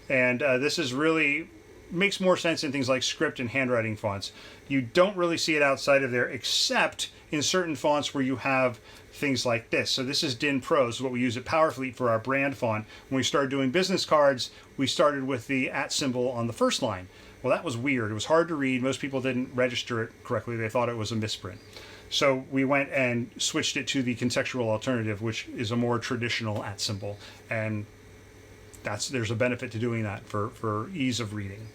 and this is really makes more sense in things like script and handwriting fonts. You don't really see it outside of there, except in certain fonts where you have things like this. So this is DIN Pro, is what we use at Powerfleet for our brand font. When we started doing business cards, we started with the @ symbol on the first line. Well, that was weird. It was hard to read. Most people didn't register it correctly. They thought it was a misprint. So we went and switched it to the contextual alternative, which is a more traditional @ symbol. And there's a benefit to doing that for ease of reading.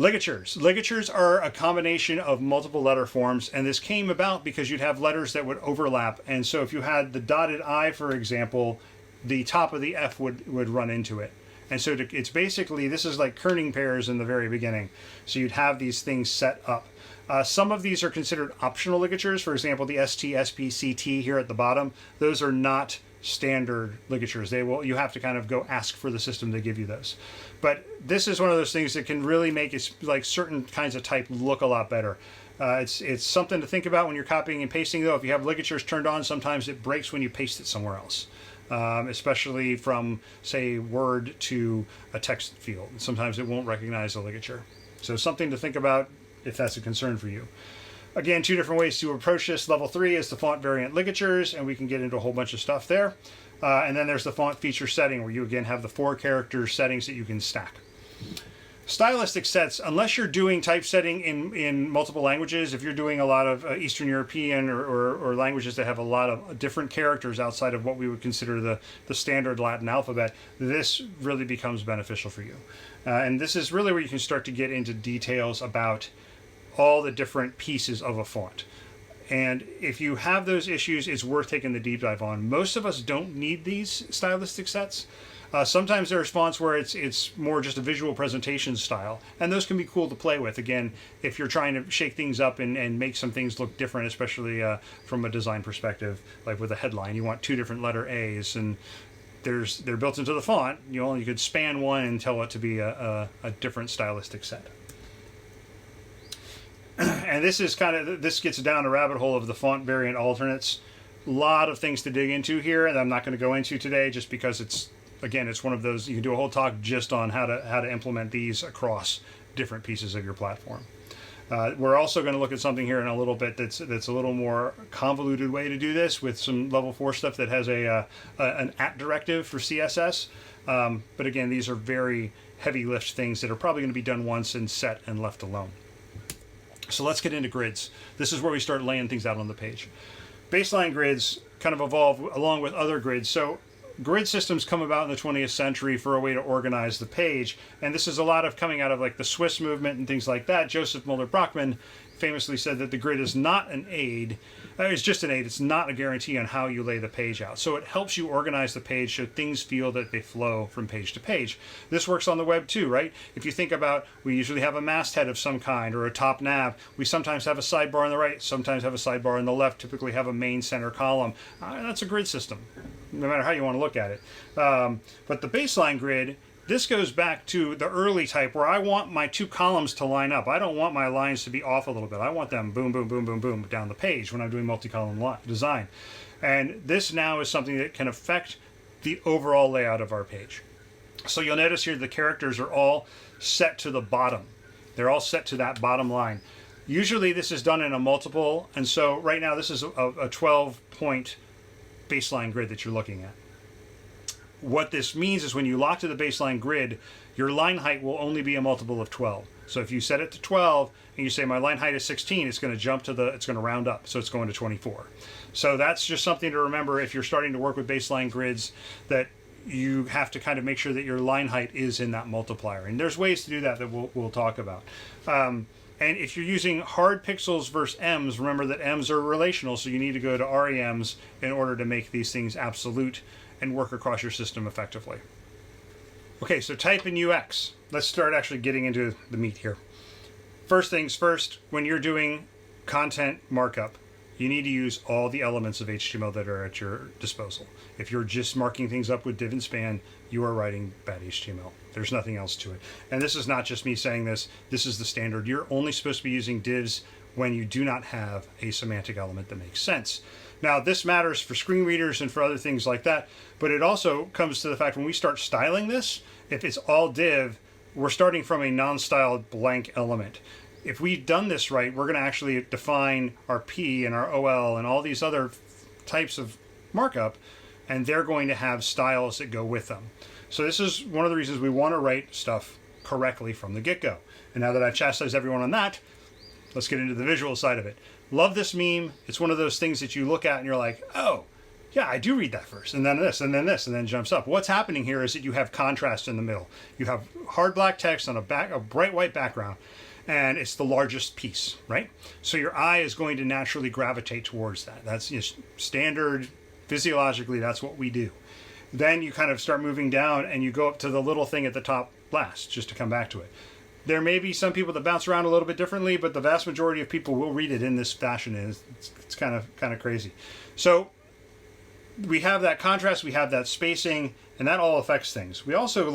Ligatures. Ligatures are a combination of multiple letter forms, and this came about because you'd have letters that would overlap. And so if you had the dotted I, for example, the top of the F would run into it. And so it's basically, this is like kerning pairs in the very beginning. So you'd have these things set up. Some of these are considered optional ligatures. For example, the ST, SP, CT here at the bottom, those are not standard ligatures. You have to kind of go ask for the system to give you those. But this is one of those things that can really make it, like, certain kinds of type look a lot better. It's something to think about when you're copying and pasting, though. If you have ligatures turned on, sometimes it breaks when you paste it somewhere else, especially from, say, Word to a text field. Sometimes it won't recognize a ligature. So something to think about if that's a concern for you. Again, 2 different ways to approach this. Level 3 is the font variant ligatures, and we can get into a whole bunch of stuff there. And then there's the font feature setting, where you again have the 4 character settings that you can stack. Stylistic sets, unless you're doing typesetting in multiple languages, if you're doing a lot of Eastern European or languages that have a lot of different characters outside of what we would consider the standard Latin alphabet, this really becomes beneficial for you. And this is really where you can start to get into details about all the different pieces of a font. And if you have those issues, it's worth taking the deep dive on. Most of us don't need these stylistic sets. Sometimes there's fonts where it's more just a visual presentation style, and those can be cool to play with. Again, if you're trying to shake things up and make some things look different, especially from a design perspective, like with a headline, you want 2 different letter A's, and they're built into the font. You could span one and tell it to be a different stylistic set. And this gets down a rabbit hole of the font variant alternates. A lot of things to dig into here, and I'm not going to go into today just because it's one of those, you can do a whole talk just on how to implement these across different pieces of your platform. We're also going to look at something here in a little bit that's a little more convoluted way to do this, with some level 4 stuff that has an at directive for CSS. But again, these are very heavy lift things that are probably going to be done once and set and left alone. So let's get into grids. This is where we start laying things out on the page. Baseline grids kind of evolve along with other grids. So grid systems come about in the 20th century for a way to organize the page, and this is a lot of coming out of like the Swiss movement and things like that. Joseph Muller-Brockmann famously said that the grid is not an aid. It's just an aid. It's not a guarantee on how you lay the page out. So it helps you organize the page so things feel that they flow from page to page. This works on the web too, right? If you think about, we usually have a masthead of some kind or a top nav. We sometimes have a sidebar on the right, sometimes have a sidebar on the left, typically have a main center column. That's a grid system, no matter how you want to look at it. But the baseline grid, this goes back to the early type where I want my 2 columns to line up. I don't want my lines to be off a little bit. I want them boom, boom, boom, boom, boom down the page when I'm doing multi-column design. And this now is something that can affect the overall layout of our page. So you'll notice here the characters are all set to the bottom. They're all set to that bottom line. Usually this is done in a multiple, and so right now this is a 12-point baseline grid that you're looking at. What this means is when you lock to the baseline grid, your line height will only be a multiple of 12. So if you set it to 12 and you say my line height is 16, it's going to it's going to round up, so it's going to 24. So that's just something to remember if you're starting to work with baseline grids, that you have to kind of make sure that your line height is in that multiplier. And there's ways to do that we'll talk about. And if you're using hard pixels versus ems, remember that ems are relational, so you need to go to REMs in order to make these things absolute and work across your system effectively. Okay, so type and UX. Let's start actually getting into the meat here. First things first, when you're doing content markup, you need to use all the elements of HTML that are at your disposal. If you're just marking things up with div and span, you are writing bad HTML. There's nothing else to it. And this is not just me saying this. This is the standard. You're only supposed to be using divs when you do not have a semantic element that makes sense. Now, this matters for screen readers and for other things like that, but it also comes to the fact when we start styling this, if it's all div, we're starting from a non-styled blank element. If we've done this right, we're going to actually define our P and our OL and all these other types of markup, and they're going to have styles that go with them. So this is one of the reasons we want to write stuff correctly from the get-go. And now that I've chastised everyone on that, let's get into the visual side of it. Love this meme. It's one of those things that you look at and you're like, oh, yeah, I do read that first, and then this, and then this, and then jumps up. What's happening here is that you have contrast in the middle. You have hard black text on a bright white background, and it's the largest piece, right? So your eye is going to naturally gravitate towards that. That's just standard, physiologically, that's what we do. Then you kind of start moving down, and you go up to the little thing at the top last, just to come back to it. There may be some people that bounce around a little bit differently, but the vast majority of people will read it in this fashion. It's kind of crazy. So we have that contrast, we have that spacing, and that all affects things. We also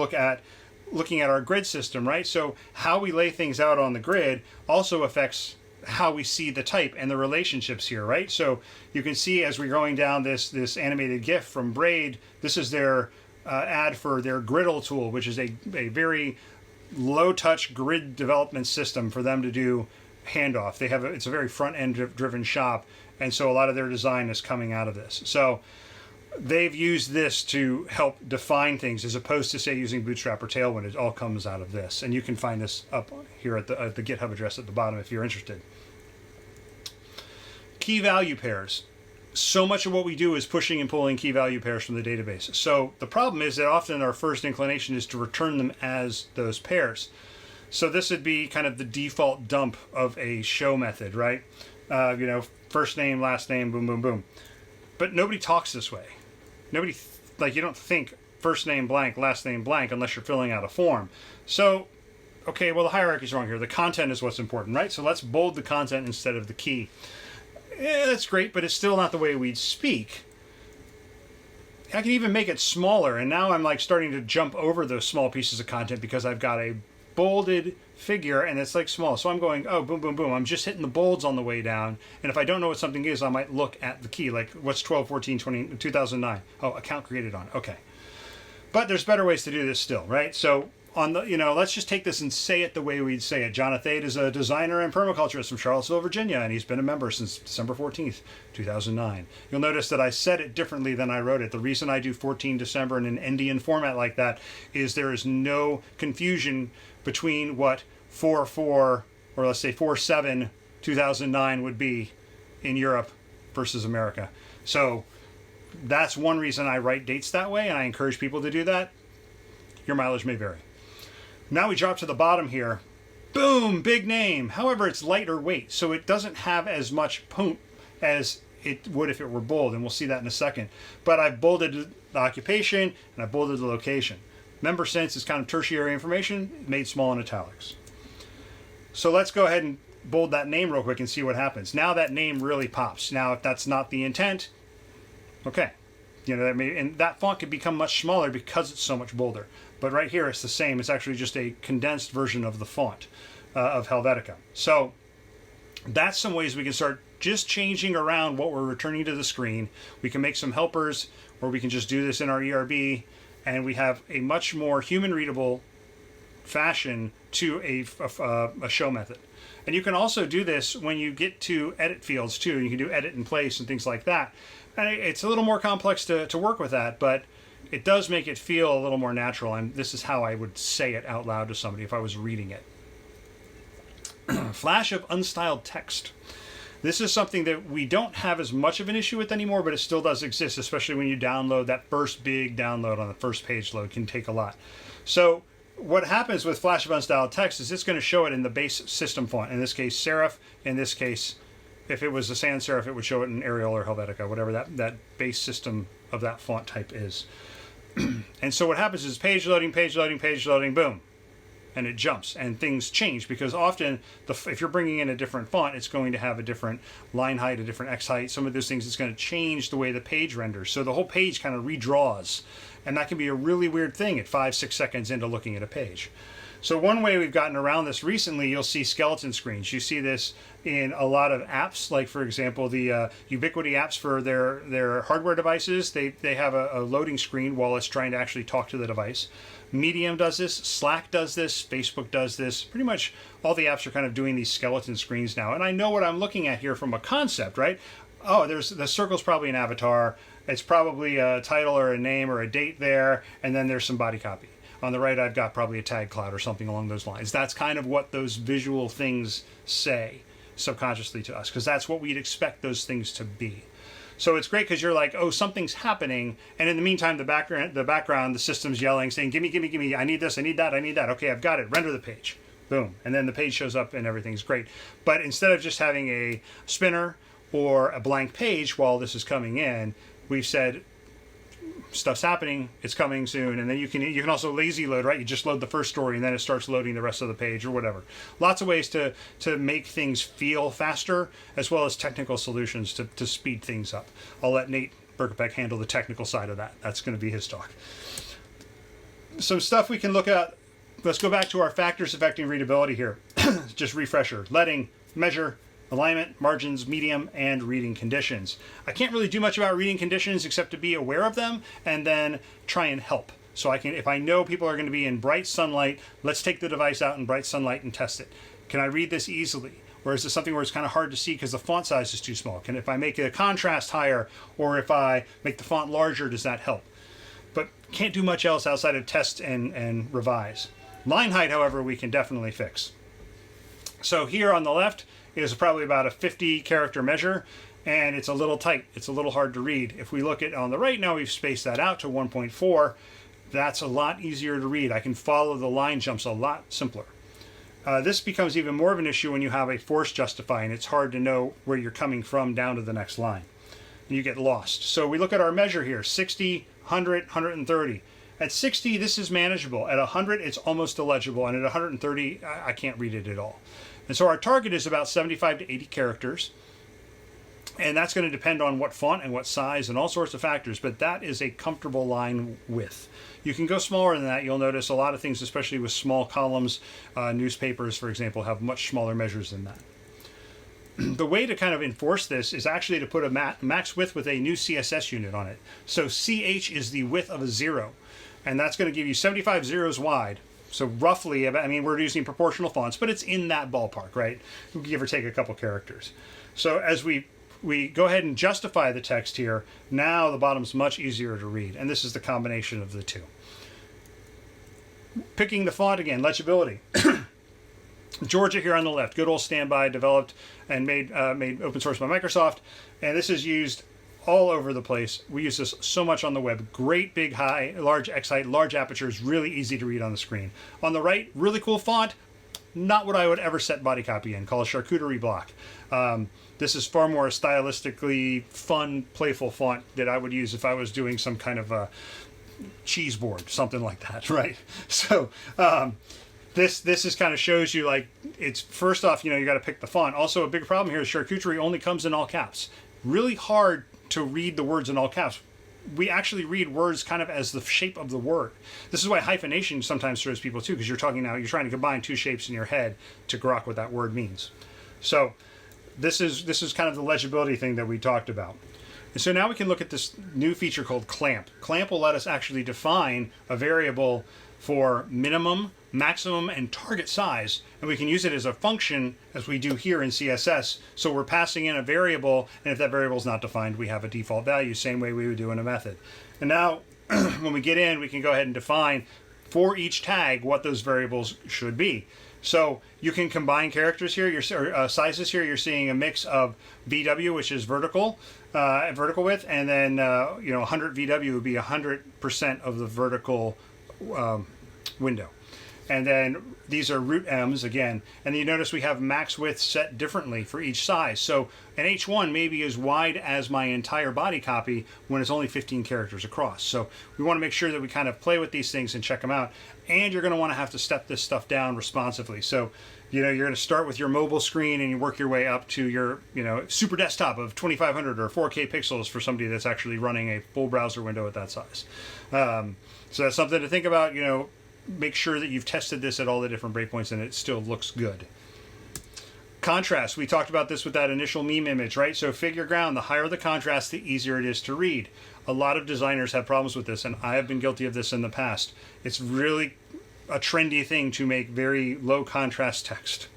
looking at our grid system, right? So how we lay things out on the grid also affects how we see the type and the relationships here, right? So you can see as we're going down this animated GIF from Braid, this is their ad for their Griddle tool, which is a very low-touch grid development system for them to do handoff. It's a very front-end driven shop, and so a lot of their design is coming out of this. So they've used this to help define things as opposed to, say, using Bootstrap or Tailwind. It all comes out of this. And you can find this up here at the GitHub address at the bottom if you're interested. Key value pairs. So much of what we do is pushing and pulling key value pairs from the database. So the problem is that often our first inclination is to return them as those pairs. So this would be kind of the default dump of a show method, right? First name, last name, boom, boom, boom. But nobody talks this way. You don't think first name blank, last name blank unless you're filling out a form. So, okay, well, the hierarchy's wrong here. The content is what's important, right? So let's bold the content instead of the key. Yeah, that's great, but it's still not the way we'd speak. I can even make it smaller, and now I'm starting to jump over those small pieces of content because I've got a bolded figure and it's small. So I'm going, oh, boom, boom, boom. I'm just hitting the bolds on the way down. And if I don't know what something is, I might look at the key, what's 2009? Oh, account created on. Okay. But there's better ways to do this still, right? So let's just take this and say it the way we'd say it. John Athayde is a designer and permaculturist from Charlottesville, Virginia, and he's been a member since December 14th, 2009. You'll notice that I said it differently than I wrote it. The reason I do 14 December in an Endian format like that is there is no confusion between what 4/4, or let's say 4/7, 2009 would be in Europe versus America. So that's one reason I write dates that way, and I encourage people to do that. Your mileage may vary. Now we drop to the bottom here. Boom, big name. However, it's lighter weight, so it doesn't have as much punch as it would if it were bold, and we'll see that in a second. But I've bolded the occupation, and I bolded the location. Member sense is kind of tertiary information, made small in italics. So let's go ahead and bold that name real quick and see what happens. Now that name really pops. Now, if that's not the intent, okay. And that font could become much smaller because it's so much bolder. But right here, it's the same. It's actually just a condensed version of the font of Helvetica. So that's some ways we can start just changing around what we're returning to the screen. We can make some helpers, or we can just do this in our ERB, and we have a much more human-readable fashion to a show method. And you can also do this when you get to edit fields too. You can do edit in place and things like that. And it's a little more complex to work with that, but it does make it feel a little more natural. And this is how I would say it out loud to somebody if I was reading it. Flash of unstyled text. This is something that we don't have as much of an issue with anymore, but it still does exist, especially when you download. That first big download on the first page load can take a lot. So what happens with Flash of unstyled text is it's going to show it in the base system font. In this case, serif. In this case, if it was a sans serif, it would show it in Arial or Helvetica, whatever that base system of that font type is. And so what happens is page loading, boom. And it jumps and things change because often if you're bringing in a different font, it's going to have a different line height, a different X height. Some of those things, it's going to change the way the page renders. So the whole page kind of redraws. And that can be a really weird thing at 5-6 seconds into looking at a page. So one way we've gotten around this recently, you'll see skeleton screens. You see this in a lot of apps, like for example, the Ubiquity apps for their hardware devices. They have a loading screen while it's trying to actually talk to the device. Medium does this, Slack does this, Facebook does this. Pretty much all the apps are kind of doing these skeleton screens now. And I know what I'm looking at here from a concept, right? Oh, the circle's probably an avatar. It's probably a title or a name or a date there, and then there's some body copy. On the right, I've got probably a tag cloud or something along those lines. That's kind of what those visual things say subconsciously to us, because that's what we'd expect those things to be. So it's great because you're like, oh, something's happening, and in the meantime, the background, the system's yelling, saying, gimme, gimme, gimme, I need this, I need that, I need that. Okay, I've got it, render the page. Boom. And then the page shows up and everything's great. But instead of just having a spinner or a blank page while this is coming in, we've said, stuff's happening, it's coming soon, and then you can also lazy load, right? You just load the first story and then it starts loading the rest of the page or whatever. Lots of ways to make things feel faster, as well as technical solutions to speed things up. I'll let Nate Berkopec handle the technical side of that. That's going to be his talk. Some stuff we can look at. Let's go back to our factors affecting readability here. Just refresher. Leading, measure, alignment, margins, medium, and reading conditions. I can't really do much about reading conditions except to be aware of them and then try and help. So I can, if I know people are going to be in bright sunlight, let's take the device out in bright sunlight and test it. Can I read this easily? Or is this something where it's kind of hard to see because the font size is too small? If I make the contrast higher, or if I make the font larger, does that help? But can't do much else outside of test and revise. Line height, however, we can definitely fix. So here on the left is probably about a 50 character measure, and it's a little tight. It's a little hard to read. If we look at on the right now, we've spaced that out to 1.4. That's a lot easier to read. I can follow the line jumps a lot simpler. This becomes even more of an issue when you have a force justify, and it's hard to know where you're coming from down to the next line. And you get lost. So we look at our measure here, 60, 100, 130. At 60, this is manageable. At 100, it's almost illegible. And at 130, I can't read it at all. And so our target is about 75 to 80 characters. And that's going to depend on what font and what size and all sorts of factors, but that is a comfortable line width. You can go smaller than that. You'll notice a lot of things, especially with small columns, newspapers, for example, have much smaller measures than that. The way to kind of enforce this is actually to put a max width with a new CSS unit on it. So CH is the width of a 0, and that's going to give you 75 zeros wide. So roughly, I mean, we're using proportional fonts, but it's in that ballpark, right? Give or take a couple characters. So as we go ahead and justify the text here, now the bottom's much easier to read, and this is the combination of the two. Picking the font again, legibility. Georgia here on the left, good old standby, developed and made open source by Microsoft, and this is used all over the place. We use this so much on the web. Great big large X height, large apertures, really easy to read on the screen. On the right, really cool font, not what I would ever set body copy in, called a charcuterie block. This is far more a stylistically fun, playful font that I would use if I was doing some kind of a cheese board, something like that, right? So this is kind of shows you, like, it's first off, you got to pick the font. Also, a big problem here is charcuterie only comes in all caps. Really hard to read the words in all caps. We actually read words kind of as the shape of the word. This is why hyphenation sometimes throws people too, because you're trying to combine two shapes in your head to grok what that word means. So this is kind of the legibility thing that we talked about. And so now we can look at this new feature called clamp. Clamp will let us actually define a variable for minimum, maximum, and target size, and we can use it as a function as we do here in CSS. So we're passing in a variable, and if that variable is not defined, we have a default value, same way we would do in a method. And now when we get in, we can go ahead and define for each tag what those variables should be. So you can combine characters here, sizes here. You're seeing a mix of VW, which is vertical width, and then 100 VW would be 100% of the vertical window. And then these are root M's again. And you notice we have max width set differently for each size. So an H1 may be as wide as my entire body copy when it's only 15 characters across. So we want to make sure that we kind of play with these things and check them out. And you're going to want to have to step this stuff down responsively. So, you're going to start with your mobile screen and you work your way up to your, super desktop of 2500 or 4K pixels for somebody that's actually running a full browser window at that size. So that's something to think about. Make sure that you've tested this at all the different breakpoints and it still looks good. Contrast, we talked about this with that initial meme image, right? So figure ground, the higher the contrast, the easier it is to read. A lot of designers have problems with this, and I have been guilty of this in the past. It's really a trendy thing to make very low contrast text.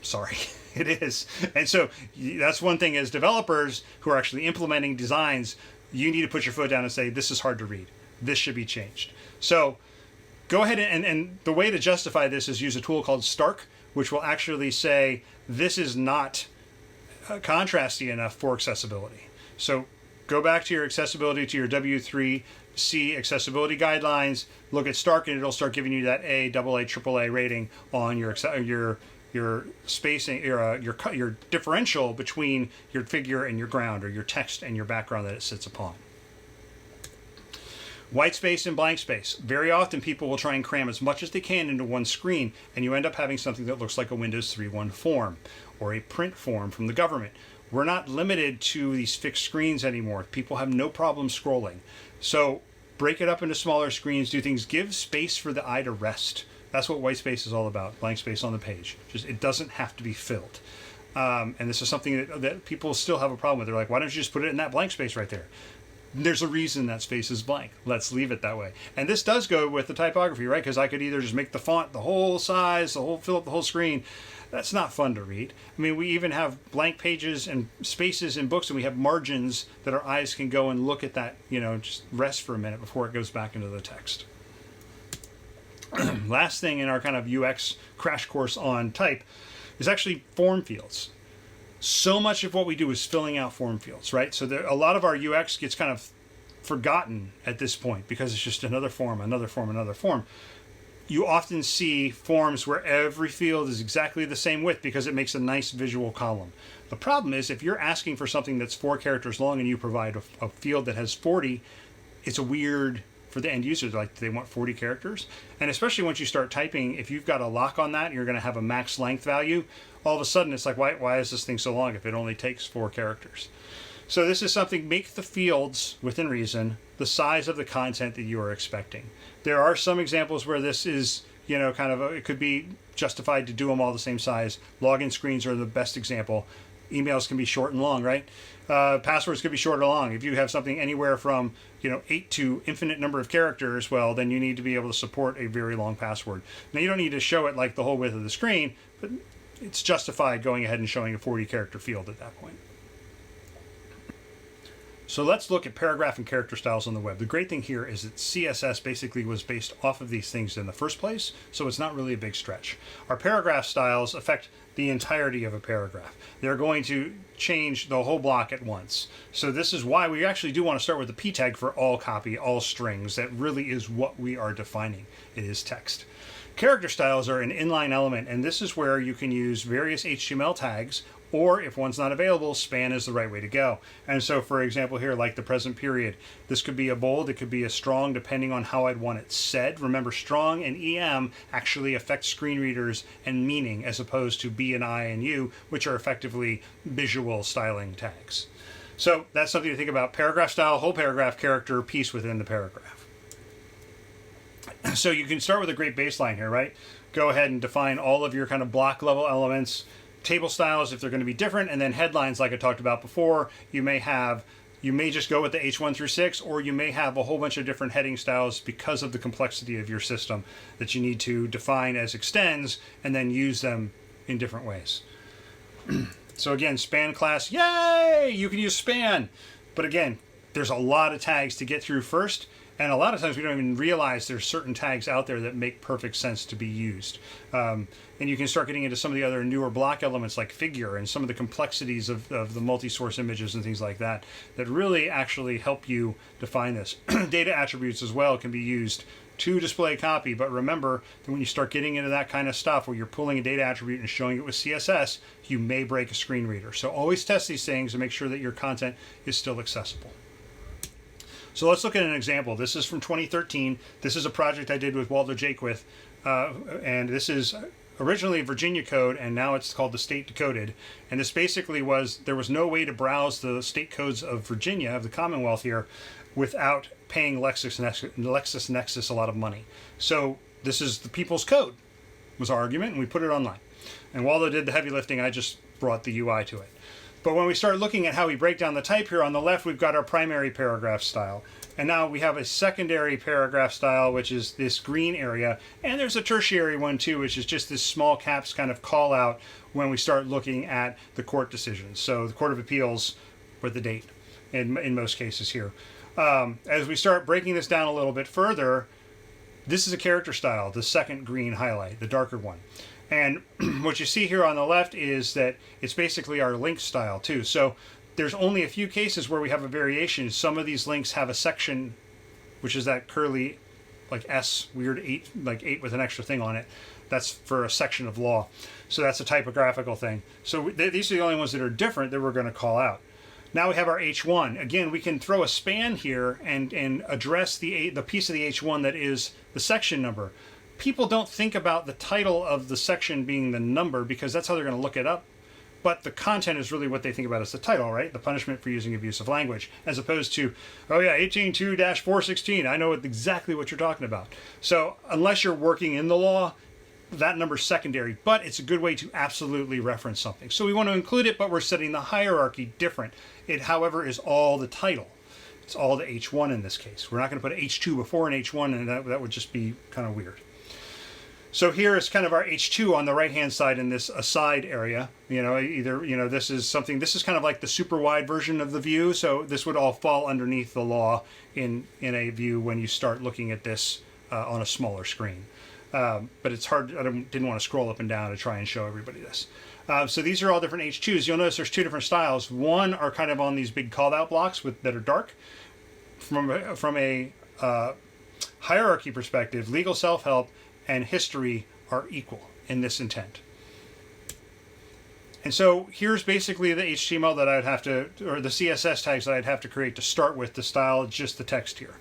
Sorry, it is. And so that's one thing as developers who are actually implementing designs, you need to put your foot down and say, this is hard to read. This should be changed. So go ahead and the way to justify this is use a tool called Stark, which will actually say this is not contrasty enough for accessibility. So go back to your accessibility, to your W3C accessibility guidelines, look at Stark, and it'll start giving you that A, AA, AAA rating on your spacing, your differential between your figure and your ground, or your text and your background that it sits upon. White space and blank space. Very often people will try and cram as much as they can into one screen, and you end up having something that looks like a Windows 3.1 form. or a print form from the government. We're not limited to these fixed screens anymore. People have no problem scrolling. So break it up into smaller screens, do things, give space for the eye to rest. That's what white space is all about, blank space on the page. Just, it doesn't have to be filled. And this is something that people still have a problem with. They're like, why don't you just put it in that blank space right there? There's a reason that space is blank. Let's leave it that way. And this does go with the typography, right? Because I could either just make the font the whole size, fill up the whole screen. That's not fun to read. I mean, we even have blank pages and spaces in books, and we have margins that our eyes can go and look at that, just rest for a minute before it goes back into the text. Last thing in our kind of UX crash course on type is actually form fields. So much of what we do is filling out form fields, right? So a lot of our UX gets kind of forgotten at this point because it's just another form, another form, another form. You often see forms where every field is exactly the same width because it makes a nice visual column. The problem is if you're asking for something that's 4 characters long and you provide a field that has 40, it's a weird for the end users, like they want 40 characters. And especially once you start typing, if you've got a lock on that, you're going to have a max length value. All of a sudden, it's like, why is this thing so long if it only takes 4 characters? So this is something, make the fields, within reason, the size of the content that you are expecting. There are some examples where this is, it could be justified to do them all the same size. Login screens are the best example. Emails can be short and long, right? Passwords could be short or long. If you have something anywhere from 8 to infinite number of characters, well, then you need to be able to support a very long password. Now, you don't need to show it like the whole width of the screen, but it's justified going ahead and showing a 40 character field at that point. So let's look at paragraph and character styles on the web. The great thing here is that CSS basically was based off of these things in the first place, so it's not really a big stretch. Our paragraph styles affect the entirety of a paragraph. They're going to change the whole block at once. So this is why we actually do want to start with the p tag for all copy, all strings. That really is what we are defining. It is text. Character styles are an inline element, and this is where you can use various HTML tags, or if one's not available, span is the right way to go. And so, for example here, like the present period, this could be a bold, it could be a strong, depending on how I'd want it said. Remember, strong and EM actually affect screen readers and meaning, as opposed to B and I and U, which are effectively visual styling tags. So that's something to think about. Paragraph style, whole paragraph, character, piece within the paragraph. So you can start with a great baseline here, right? Go ahead and define all of your kind of block level elements. Table styles, if they're going to be different, and then headlines, like I talked about before, you may just go with the H1 through 6, or you may have a whole bunch of different heading styles because of the complexity of your system that you need to define as extends and then use them in different ways. So again, span class, yay! You can use span. But again, there's a lot of tags to get through first, and a lot of times we don't even realize there's certain tags out there that make perfect sense to be used. And you can start getting into some of the other newer block elements like figure and some of the complexities of the multi-source images and things like that that really actually help you define this. Data attributes as well can be used to display copy, but remember that when you start getting into that kind of stuff where you're pulling a data attribute and showing it with CSS, you may break a screen reader. So always test these things and make sure that your content is still accessible. So let's look at an example. This is from 2013. This is a project I did with Walter Jaquith, and this is originally Virginia code, and now it's called the State Decoded. And this basically was, there was no way to browse the state codes of Virginia, of the Commonwealth here, without paying LexisNexis a lot of money. So this is the people's code, was our argument, and we put it online. And Waldo did the heavy lifting, I just brought the UI to it. But when we start looking at how we break down the type here, on the left we've got our primary paragraph style. And now we have a secondary paragraph style, which is this green area. And there's a tertiary one too, which is just this small caps kind of call out when we start looking at the court decisions. So the Court of Appeals with the date in most cases here. As we start breaking this down a little bit further, this is a character style, the second green highlight, the darker one. And what you see here on the left is that it's basically our link style too. So there's only a few cases where we have a variation. Some of these links have a section, which is that curly, like S, weird 8, like 8 with an extra thing on it. That's for a section of law. So that's a typographical thing. So these are the only ones that are different that we're going to call out. Now we have our H1. Again, we can throw a span here and address the piece of the H1 that is the section number. People don't think about the title of the section being the number because that's how they're going to look it up. but the content is really what they think about as the title, right? The punishment for using abusive language, as opposed to, oh yeah, 18.2-416, I know exactly what you're talking about. So unless you're working in the law, that number's secondary, but it's a good way to absolutely reference something. So we want to include it, but we're setting the hierarchy different. It, however, is all the title. It's all the H1 in this case. We're not going to put H2 before an H1, and that would just be kind of weird. So here is kind of our H2 on the right-hand side in this aside area. This is kind of like the super wide version of the view. So this would all fall underneath the law in a view when you start looking at this on a smaller screen. But it's hard. I didn't want to scroll up and down to try and show everybody this. So these are all different H2s. You'll notice there's two different styles. One are kind of on these big call-out blocks that are dark. From a hierarchy perspective, legal self-help and history are equal in this intent. And so here's basically the HTML that I'd have to, or the CSS tags that I'd have to create to start with to style just the text here.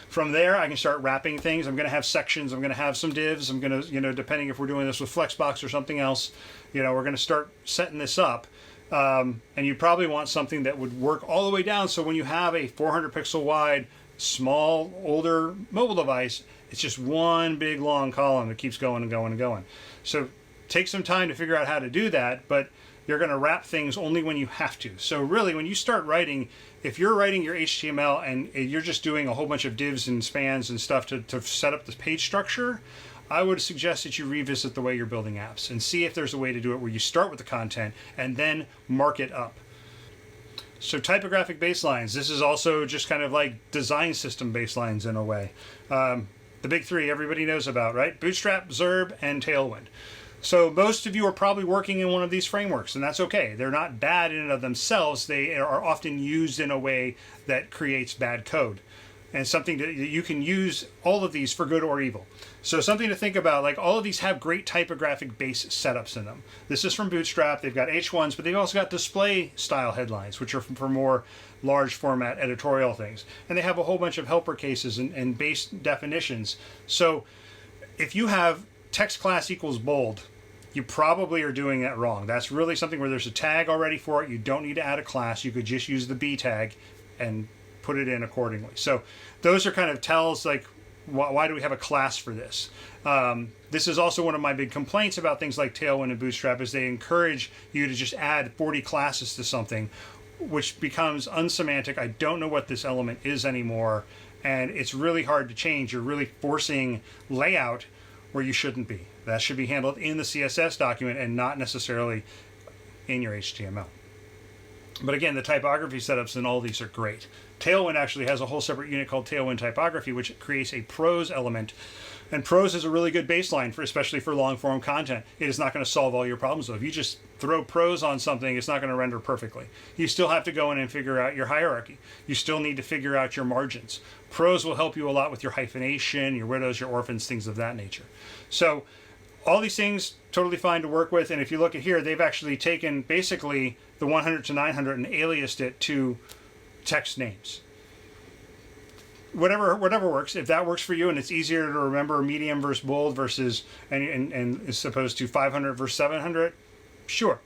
From there, I can start wrapping things. I'm going to have sections. I'm going to have some divs. I'm going to, depending if we're doing this with Flexbox or something else, we're going to start setting this up. And you probably want something that would work all the way down. So when you have a 400 pixel wide, small, older mobile device, it's just one big long column that keeps going and going and going. So take some time to figure out how to do that, but you're going to wrap things only when you have to. So really, when you start writing, if you're writing your HTML and you're just doing a whole bunch of divs and spans and stuff to set up this page structure, I would suggest that you revisit the way you're building apps and see if there's a way to do it where you start with the content and then mark it up. So typographic baselines, this is also just kind of like design system baselines in a way. The big three everybody knows about, right? Bootstrap, Zurb, and Tailwind. So most of you are probably working in one of these frameworks, and that's okay. They're not bad in and of themselves. They are often used in a way that creates bad code. And something that you can use all of these for good or evil. So something to think about, like all of these have great typographic base setups in them. This is from Bootstrap. They've got H1s, but they've also got display style headlines, which are for more large format editorial things. And they have a whole bunch of helper cases and base definitions. So if you have text class equals bold, you probably are doing that wrong. That's really something where there's a tag already for it. You don't need to add a class. You could just use the B tag and put it in accordingly. So those are kind of tells, like, why do we have a class for this? This is also one of my big complaints about things like Tailwind and Bootstrap is they encourage you to just add 40 classes to something, which becomes unsemantic. I don't know what this element is anymore, and it's really hard to change. You're really forcing layout where you shouldn't be. That should be handled in the CSS document and not necessarily in your HTML. But again, the typography setups in all these are great. Tailwind actually has a whole separate unit called Tailwind Typography, which creates a prose element. And prose is a really good baseline, especially for long-form content. It is not going to solve all your problems, though. If you just throw prose on something, it's not going to render perfectly. You still have to go in and figure out your hierarchy. You still need to figure out your margins. Prose will help you a lot with your hyphenation, your widows, your orphans, things of that nature. So all these things, totally fine to work with. And if you look at here, they've actually taken basically the 100 to 900 and aliased it to text names. Whatever works. If that works for you and it's easier to remember medium versus bold versus and as opposed to 500 versus 700, sure.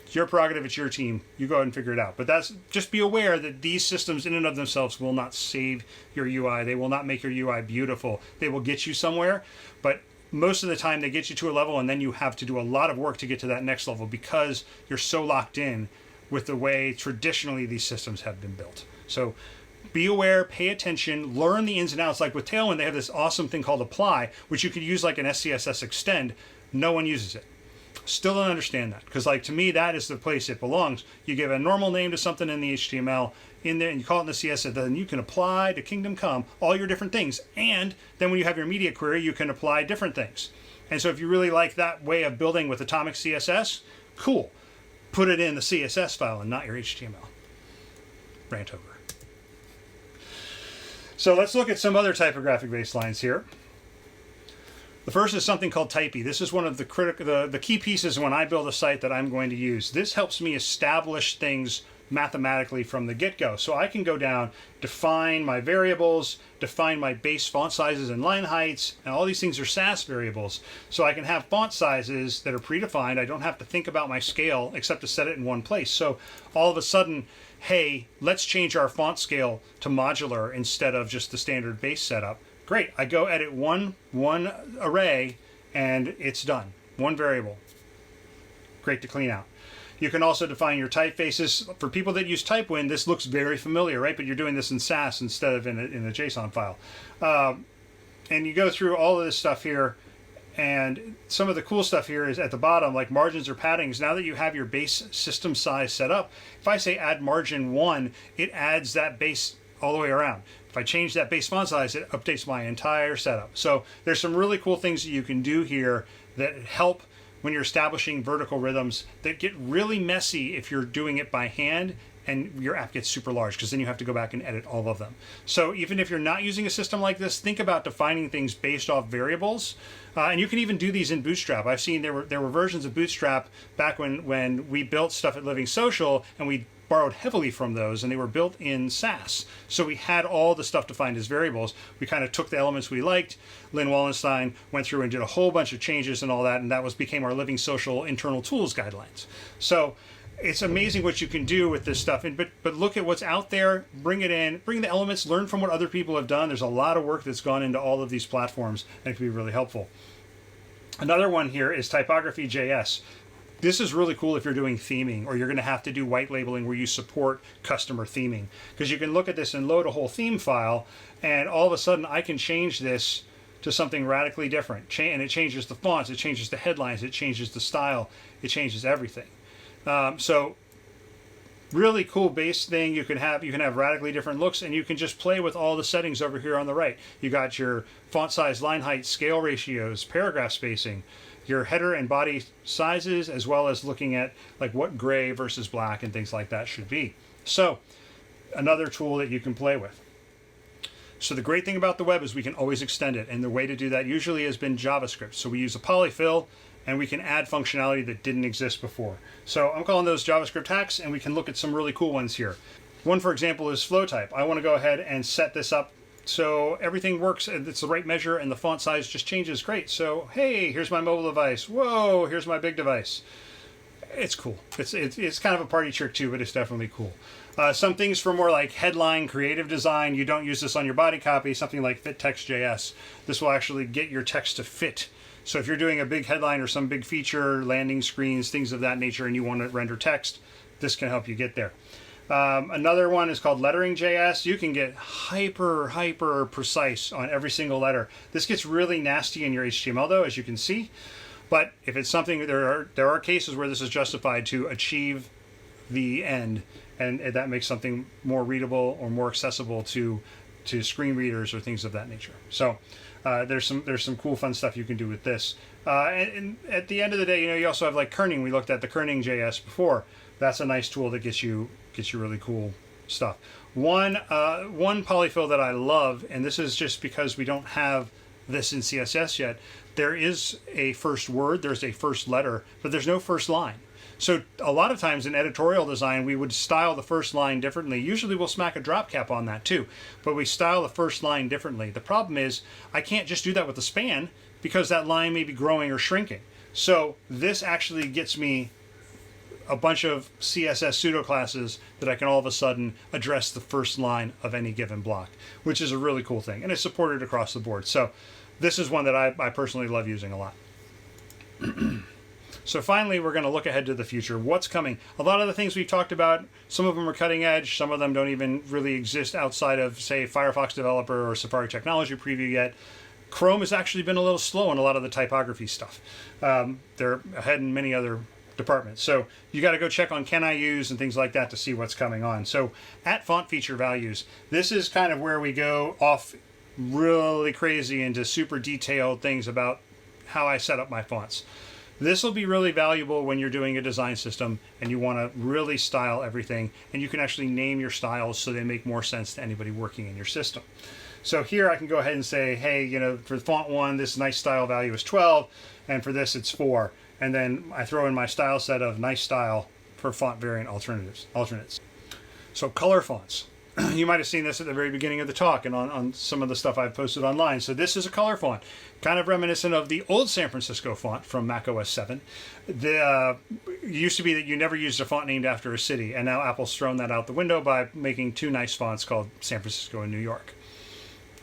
It's your prerogative, it's your team. You go ahead and figure it out. But just be aware that these systems in and of themselves will not save your UI. They will not make your UI beautiful. They will get you somewhere, but most of the time they get you to a level and then you have to do a lot of work to get to that next level because you're so locked in with the way traditionally these systems have been built. So be aware, pay attention, learn the ins and outs. Like with Tailwind, they have this awesome thing called apply, which you could use like an SCSS extend. No one uses it. Still don't understand that, because like to me, that is the place it belongs. You give a normal name to something in the HTML in there and you call it in the CSS, then you can apply to Kingdom Come all your different things. And then when you have your media query, you can apply different things. And so if you really like that way of building with Atomic CSS, cool. Put it in the CSS file and not your HTML. Rant over. So let's look at some other typographic baselines here. The first is something called Typey. This is one of the key pieces when I build a site that I'm going to use. This helps me establish things mathematically from the get-go. So I can go down, define my variables, define my base font sizes and line heights, and all these things are Sass variables. So I can have font sizes that are predefined. I don't have to think about my scale except to set it in one place. So all of a sudden, hey, let's change our font scale to modular instead of just the standard base setup. Great, I go edit one array and it's done. One variable. Great to clean out. You can also define your typefaces. For people that use Typewin, this looks very familiar, right? But you're doing this in Sass instead of in a JSON file. And you go through all of this stuff here, and some of the cool stuff here is at the bottom, like margins or paddings. Now that you have your base system size set up, if I say add margin 1, it adds that base all the way around. If I change that base font size, it updates my entire setup. So there's some really cool things that you can do here that help when you're establishing vertical rhythms that get really messy if you're doing it by hand and your app gets super large, because then you have to go back and edit all of them. So even if you're not using a system like this, think about defining things based off variables. And you can even do these in Bootstrap. I've seen there were versions of Bootstrap back when we built stuff at Living Social, and we borrowed heavily from those, and they were built in Sass. So we had all the stuff defined as variables. We kind of took the elements we liked. Lynn Wallenstein went through and did a whole bunch of changes and all that, and that became our Living Social internal tools guidelines. So it's amazing what you can do with this stuff. But look at what's out there, bring it in, bring the elements, learn from what other people have done. There's a lot of work that's gone into all of these platforms, and it can be really helpful. Another one here is Typography Js. This is really cool if you're doing theming, or you're going to have to do white labeling where you support customer theming, because you can look at this and load a whole theme file, and all of a sudden I can change this to something radically different. And it changes the fonts, it changes the headlines, it changes the style, it changes everything. So really cool base thing. You can have radically different looks, and you can just play with all the settings over here on the right. You got your font size, line height, scale ratios, paragraph spacing, your header and body sizes, as well as looking at like what gray versus black and things like that should be. So another tool that you can play with. So the great thing about the web is we can always extend it, and the way to do that usually has been JavaScript. So we use a polyfill, and we can add functionality that didn't exist before. So I'm calling those JavaScript hacks, and we can look at some really cool ones here. One, for example, is flow type. I want to go ahead and set this up so everything works, it's the right measure, and the font size just changes. Great. So hey, here's my mobile device. Whoa, here's my big device. It's cool. It's kind of a party trick too, but it's definitely cool. Some things for more like headline creative design, you don't use this on your body copy, something like fit text JS. This will actually get your text to fit. So if you're doing a big headline or some big feature, landing screens, things of that nature, and you want to render text, this can help you get there. Another one is called Lettering JS. You can get hyper precise on every single letter. This gets really nasty in your HTML though, as you can see. But if it's something, there are cases where this is justified to achieve the end, and that makes something more readable or more accessible to screen readers or things of that nature. So there's some cool fun stuff you can do with this. And at the end of the day, you also have like kerning. We looked at the Kerning Js before. That's a nice tool that gets you really cool stuff. One polyfill that I love, and this is just because we don't have this in CSS yet, there is a first word, there's a first letter, but there's no first line. So a lot of times in editorial design, we would style the first line differently. Usually we'll smack a drop cap on that too, but we style the first line differently. The problem is I can't just do that with the span, because that line may be growing or shrinking. So this actually gets me a bunch of CSS pseudo-classes that I can all of a sudden address the first line of any given block, which is a really cool thing, and it's supported across the board. So this is one that I personally love using a lot. So finally, we're going to look ahead to the future. What's coming? A lot of the things we've talked about, some of them are cutting edge, some of them don't even really exist outside of, say, Firefox Developer or Safari Technology Preview yet. Chrome has actually been a little slow on a lot of the typography stuff. They're ahead in many other departments. So you got to go check on Can I Use and things like that to see what's coming on. So at font feature values, this is kind of where we go off really crazy into super detailed things about how I set up my fonts. This will be really valuable when you're doing a design system and you want to really style everything, and you can actually name your styles so they make more sense to anybody working in your system. So here I can go ahead and say, hey, for font 1, this nice style value is 12, and for this it's 4. And then I throw in my style set of nice style for font variant alternates. So color fonts. You might have seen this at the very beginning of the talk and on some of the stuff I've posted online. So this is a color font, kind of reminiscent of the old San Francisco font from macOS 7. It used to be that you never used a font named after a city, and now Apple's thrown that out the window by making two nice fonts called San Francisco and New York.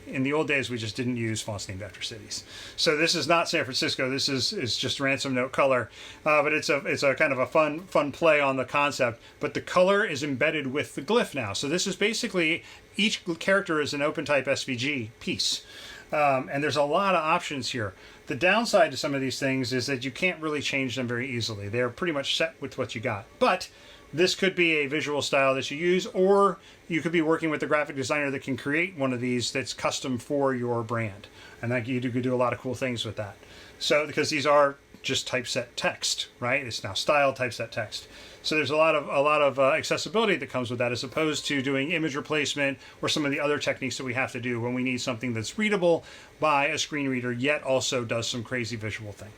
In the old days, we just didn't use fonts named after cities. So this is not San Francisco. This is just ransom note color, but it's a kind of a fun play on the concept. But the color is embedded with the glyph now. So this is basically each character is an OpenType SVG piece, and there's a lot of options here. The downside to some of these things is that you can't really change them very easily. They're pretty much set with what you got. But this could be a visual style that you use, or you could be working with a graphic designer that can create one of these that's custom for your brand. And that you could do a lot of cool things with that. So, because these are just typeset text, right? It's now styled typeset text. So there's a lot of accessibility that comes with that, as opposed to doing image replacement or some of the other techniques that we have to do when we need something that's readable by a screen reader, yet also does some crazy visual thing.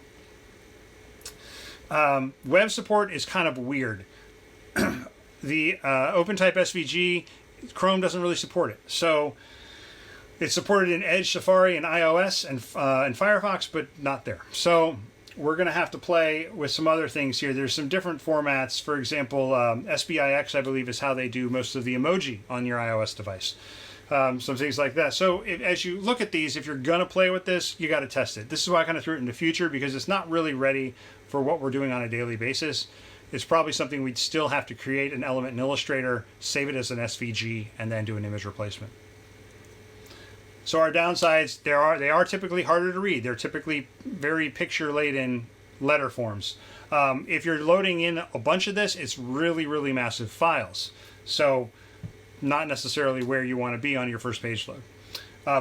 Web support is kind of weird. The OpenType SVG, Chrome doesn't really support it. So it's supported in Edge, Safari, and iOS and Firefox, but not there. So we're going to have to play with some other things here. There's some different formats. For example, SBIX, I believe, is how they do most of the emoji on your iOS device. Some things like that. So as you look at these, if you're going to play with this, you got to test it. This is why I kind of threw it into future, because it's not really ready for what we're doing on a daily basis. It's probably something we'd still have to create an element in Illustrator, save it as an SVG, and then do an image replacement. So our downsides, they are typically harder to read. They're typically very picture-laden letter forms. If you're loading in a bunch of this, it's really, really massive files. So not necessarily where you want to be on your first page load.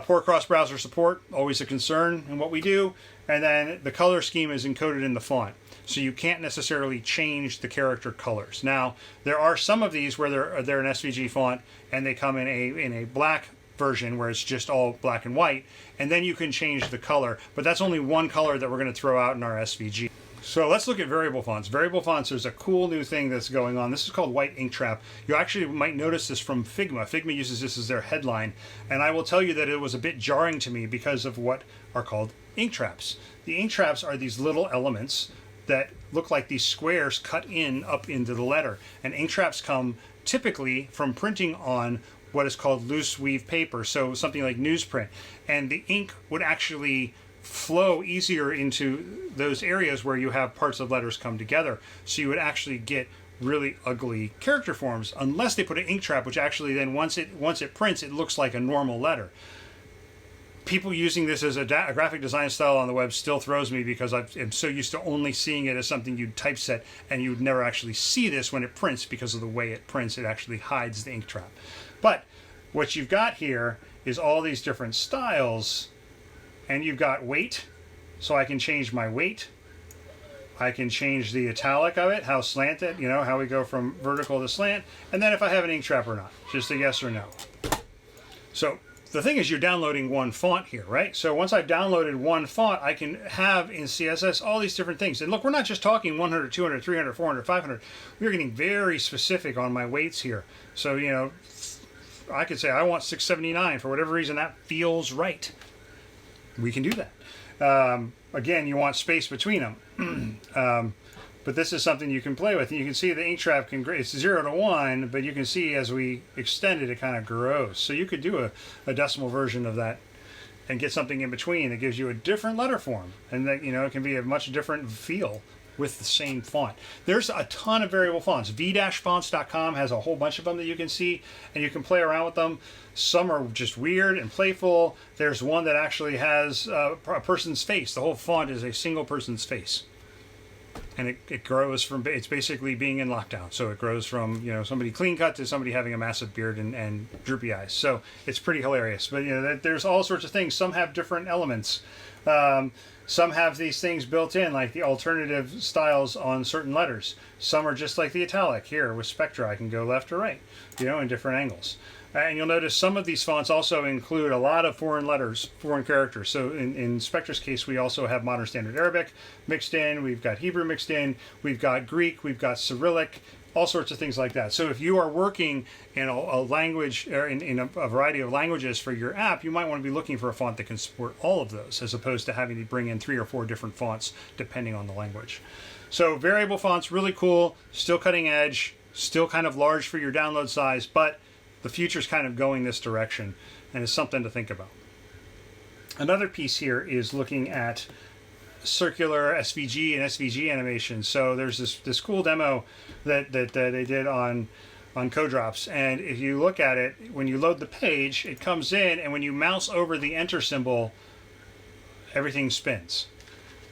Poor cross-browser support, always a concern in what we do. And then the color scheme is encoded in the font. So you can't necessarily change the character colors. Now, there are some of these where they're an SVG font and they come in a black version where it's just all black and white, and then you can change the color, but that's only one color that we're going to throw out in our SVG. So let's look at variable fonts. Variable fonts, there's a cool new thing that's going on. This is called White Ink Trap. You actually might notice this from Figma. Figma uses this as their headline, and I will tell you that it was a bit jarring to me because of what are called ink traps. The ink traps are these little elements that look like these squares cut in up into the letter. And ink traps come typically from printing on what is called loose weave paper, so something like newsprint. And the ink would actually flow easier into those areas where you have parts of letters come together. So you would actually get really ugly character forms unless they put an ink trap, which actually then once it prints, it looks like a normal letter. People using this as a graphic design style on the web still throws me, because I'm so used to only seeing it as something you'd typeset, and you'd never actually see this when it prints because of the way it prints. It actually hides the ink trap. But what you've got here is all these different styles, and you've got weight, so I can change my weight. I can change the italic of it, how slanted, how we go from vertical to slant, and then if I have an ink trap or not, just a yes or no. So the thing is, you're downloading one font here, right? So once I've downloaded one font, I can have in CSS all these different things. And look, we're not just talking 100, 200, 300, 400, 500. We're getting very specific on my weights here. So, I could say I want 679 for whatever reason that feels right. We can do that. Again, you want space between them. But this is something you can play with. And you can see the ink trap it's 0 to 1, but you can see as we extend it, it kind of grows. So you could do a decimal version of that and get something in between that gives you a different letter form. And that, it can be a much different feel with the same font. There's a ton of variable fonts. v-fonts.com has a whole bunch of them that you can see, and you can play around with them. Some are just weird and playful. There's one that actually has a person's face. The whole font is a single person's face. And it grows from, it's basically being in lockdown. So it grows from, somebody clean cut to somebody having a massive beard and droopy eyes. So it's pretty hilarious. But, there's all sorts of things. Some have different elements. Some have these things built in, like the alternative styles on certain letters. Some are just like the italic here with Spectra. I can go left or right, in different angles. And you'll notice some of these fonts also include a lot of foreign letters, foreign characters. So in Spectra's case, we also have Modern Standard Arabic mixed in. We've got Hebrew mixed in. We've got Greek. We've got Cyrillic. all sorts of things like that. So if you are working in a language, or in a variety of languages for your app, you might want to be looking for a font that can support all of those, as opposed to having to bring in 3 or 4 different fonts depending on the language. So variable fonts, really cool, still cutting edge, still kind of large for your download size, but the future's kind of going this direction, and it's something to think about. Another piece here is looking at circular SVG and SVG animation. So there's this cool demo that they did on Codrops, and if you look at it, when you load the page, it comes in, and when you mouse over the enter symbol, everything spins.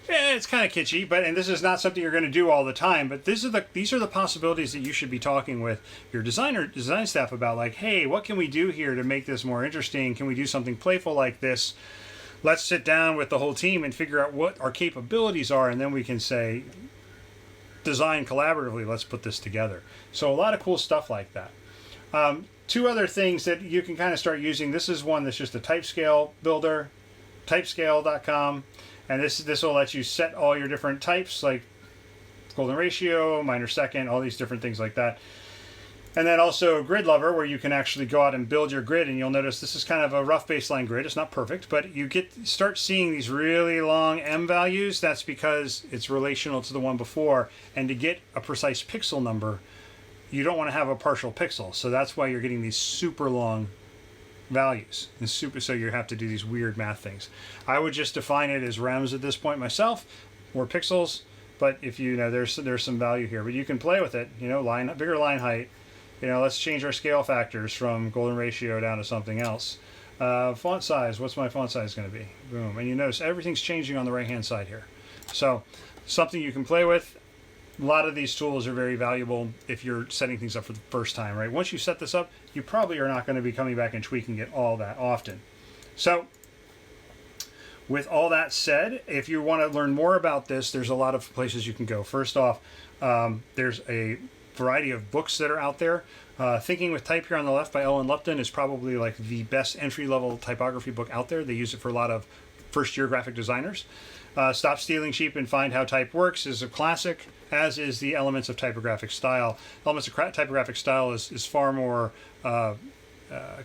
Yeah, it's kind of kitschy, and this is not something you're going to do all the time, but these are the possibilities that you should be talking with your design staff about, like, hey, what can we do here to make this more interesting? Can we do something playful like this? Let's sit down with the whole team and figure out what our capabilities are, and then we can say, design collaboratively, let's put this together. So a lot of cool stuff like that. 2 other things that you can kind of start using. This is one that's just a type scale builder, typescale.com. And this will let you set all your different types, like golden ratio, minor second, all these different things like that. And then also Grid Lover, where you can actually go out and build your grid, and you'll notice this is kind of a rough baseline grid. It's not perfect, but you start seeing these really long M values. That's because it's relational to the one before. And to get a precise pixel number, you don't want to have a partial pixel. So that's why you're getting these super long values, and so you have to do these weird math things. I would just define it as rems at this point myself, or pixels, but if you know there's some value here, but you can play with it, bigger line height, let's change our scale factors from golden ratio down to something else. Font size, what's my font size going to be? Boom. And you notice everything's changing on the right hand side here. So something you can play with. A lot of these tools are very valuable if you're setting things up for the first time, right? Once you set this up, you probably are not going to be coming back and tweaking it all that often. So with all that said, if you want to learn more about this, there's a lot of places you can go. First off, there's a variety of books that are out there. Thinking with Type here on the left by Ellen Lupton is probably like the best entry-level typography book out there. They use it for a lot of first-year graphic designers. Stop Stealing Sheep and Find How Type Works is a classic, as is the Elements of Typographic Style. Elements of Typographic Style is far more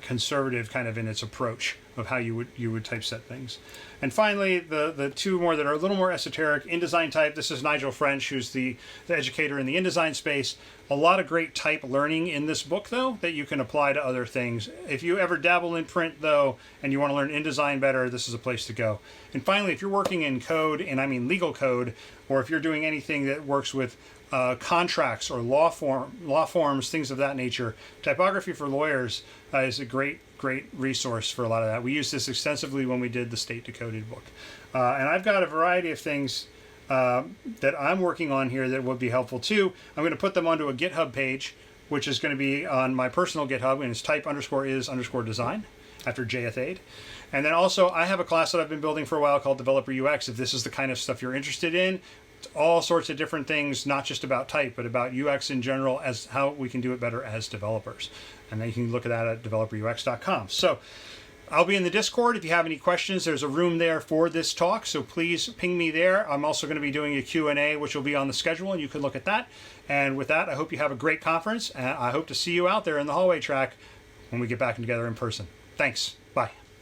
conservative kind of in its approach of how you would typeset things. And finally, the 2 more that are a little more esoteric, InDesign Type. This is Nigel French, who's the educator in the InDesign space. A lot of great type learning in this book, though, that you can apply to other things. If you ever dabble in print, though, and you want to learn InDesign better, this is a place to go. And finally, if you're working in code, and I mean legal code, or if you're doing anything that works with contracts or law forms, things of that nature, Typography for Lawyers is a great resource for a lot of that. We used this extensively when we did the State Decoded book. And I've got a variety of things that I'm working on here that would be helpful too. I'm going to put them onto a GitHub page, which is going to be on my personal GitHub, and it's type_is_design after J. Athayde. And then also I have a class that I've been building for a while called Developer UX. If this is the kind of stuff you're interested in, all sorts of different things, not just about type, but about UX in general, as how we can do it better as developers. And then you can look at that at developerux.com. So I'll be in the Discord. If you have any questions, there's a room there for this talk, so please ping me there. I'm also going to be doing a Q&A, which will be on the schedule, and you can look at that. And with that, I hope you have a great conference, and I hope to see you out there in the hallway track when we get back together in person. Thanks. Bye.